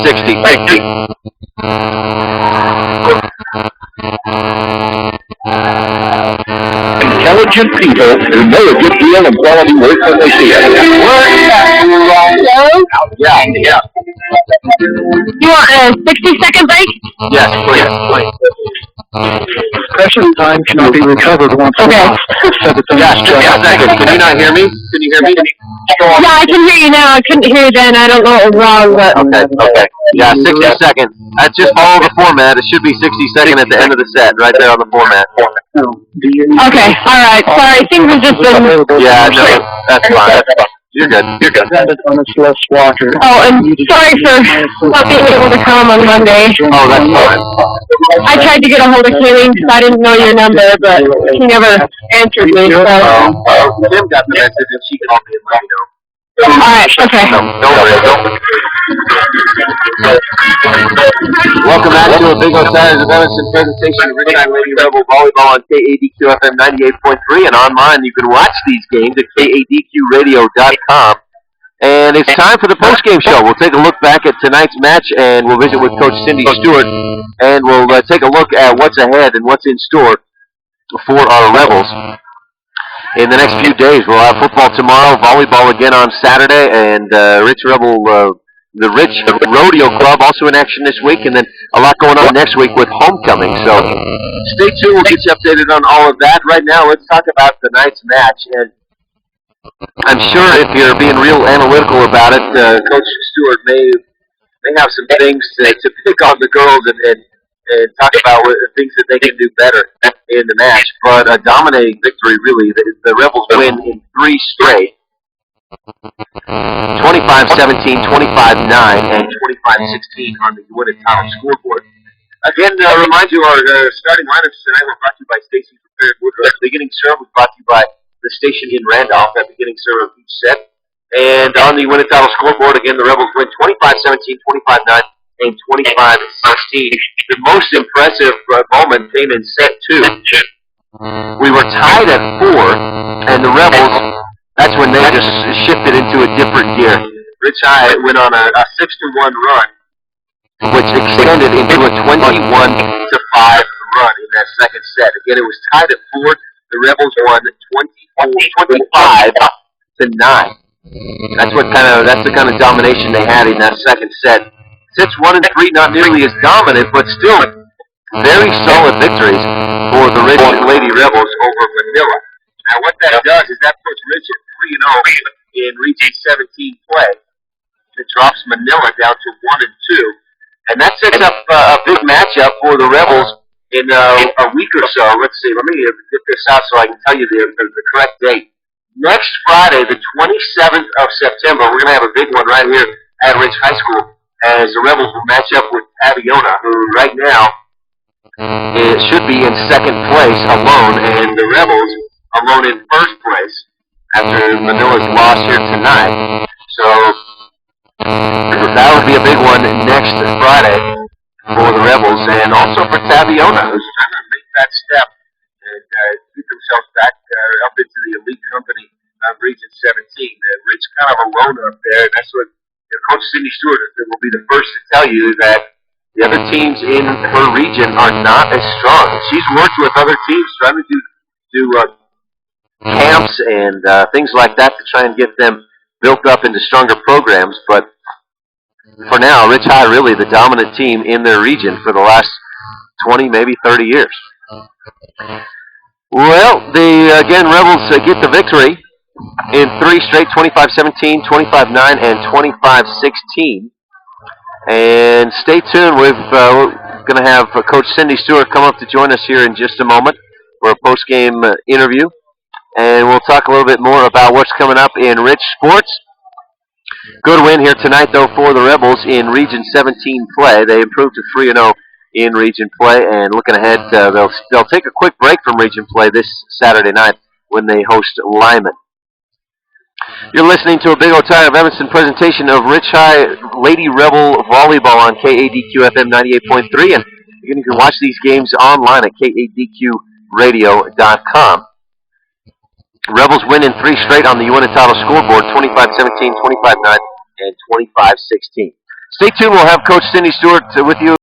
60. Intelligent people who know a good deal of quality work when they see it. Yeah. You want a 60-second break? Yes, please. Session time cannot be recovered once Okay. Yes, just a second. Can you not hear me? Can you hear me? Yeah, I can hear you now. I couldn't hear you then. I don't know what was wrong, but... Okay. Yeah, 60 seconds. Just follow the format. It should be 60 seconds at the end of the set, right there on the format. Okay, alright. Sorry, things have just been... Yeah, no, that's fine. You're good. Oh, and sorry for not being able to come on Monday. Oh, that's fine. I tried to get a hold of Kimmy because I didn't know your number, but she never answered me, so... Kim got the message and she called me and let me know. Alright, okay. Don't worry. Welcome back to a Big O Tires of Evanston presentation of Rich High Lady Rebel Volleyball on KADQ-FM 98.3, and online you can watch these games at KADQRadio.com. And it's time for the postgame show. We'll take a look back at tonight's match, and we'll visit with Coach Cindy Stewart, and we'll take a look at what's ahead and what's in store for our Rebels. In the next few days, we'll have football tomorrow, volleyball again on Saturday, and the Rich Rodeo Club also in action this week, and then a lot going on next week with homecoming. So stay tuned. We'll get you updated on all of that. Right now, let's talk about tonight's match. And I'm sure if you're being real analytical about it, Coach Stewart may have some things to pick on the girls and talk about things that they can do better in the match. But a dominating victory, really. The Rebels win in 3 straight. 25-17, 25-9, and 25-16 on the Watchit title scoreboard. Again, remind you our starting lineups tonight were brought to you by Stacy's Prepared Woodruff. Beginning serve was brought to you by the station in Randolph, that beginning serve of each set. And on the Watchit title scoreboard, again, the Rebels win 25-17, 25-9, and 25-16. The most impressive moment came in set 2. We were tied at 4, and the Rebels, that's when they just shifted into a different gear. Rich High went on a 6-1 run, which extended into a 21-5 run in that second set. Again, it was tied at 4. The Rebels won 25-9. That's the kind of domination they had in that second set. Sets 1 and 3 not nearly as dominant, but still very solid victories for the Rich Lady Rebels over Manila. Now, what that does is that puts Rich at 3-0 in Region 17 play. It drops Manila down to 1 and 2, and that sets up a big matchup for the Rebels in a week or so. Let's see. Let me get this out so I can tell you the correct date. Next Friday, the 27th of September, we're going to have a big one right here at Rich High School, as the Rebels will match up with Aviona, who right now should be in second place alone, and the Rebels alone in first place after Manila's loss here tonight. So that would be a big one next Friday for the Rebels, and also for Taviona, who's trying to make that step and get themselves back up into the elite company of Region 17. Rich kind of alone up there, and that's what Coach Cindy Stewart will be the first to tell you, that the other teams in her region are not as strong. She's worked with other teams trying to do camps and things like that to try and get them built up into stronger programs. But for now, Rich High really the dominant team in their region for the last 20, maybe 30 years. Well, the Rebels get the victory in 3 straight, 25-17, 25-9, and 25-16. And stay tuned. We're going to have Coach Cindy Stewart come up to join us here in just a moment for a post-game interview. And we'll talk a little bit more about what's coming up in Rich Sports. Good win here tonight, though, for the Rebels in Region 17 play. They improved to 3-0 in Region play, and looking ahead, they'll take a quick break from Region play this Saturday night when they host Lyman. You're listening to a Big O Tire of Evanston presentation of Rich High Lady Rebel Volleyball on KADQ-FM 98.3, and you can watch these games online at KADQradio.com. Rebels win in 3 straight on the Watchit title scoreboard, 25-17, 25-9, and 25-16. Stay tuned. We'll have Coach Cindy Stewart with you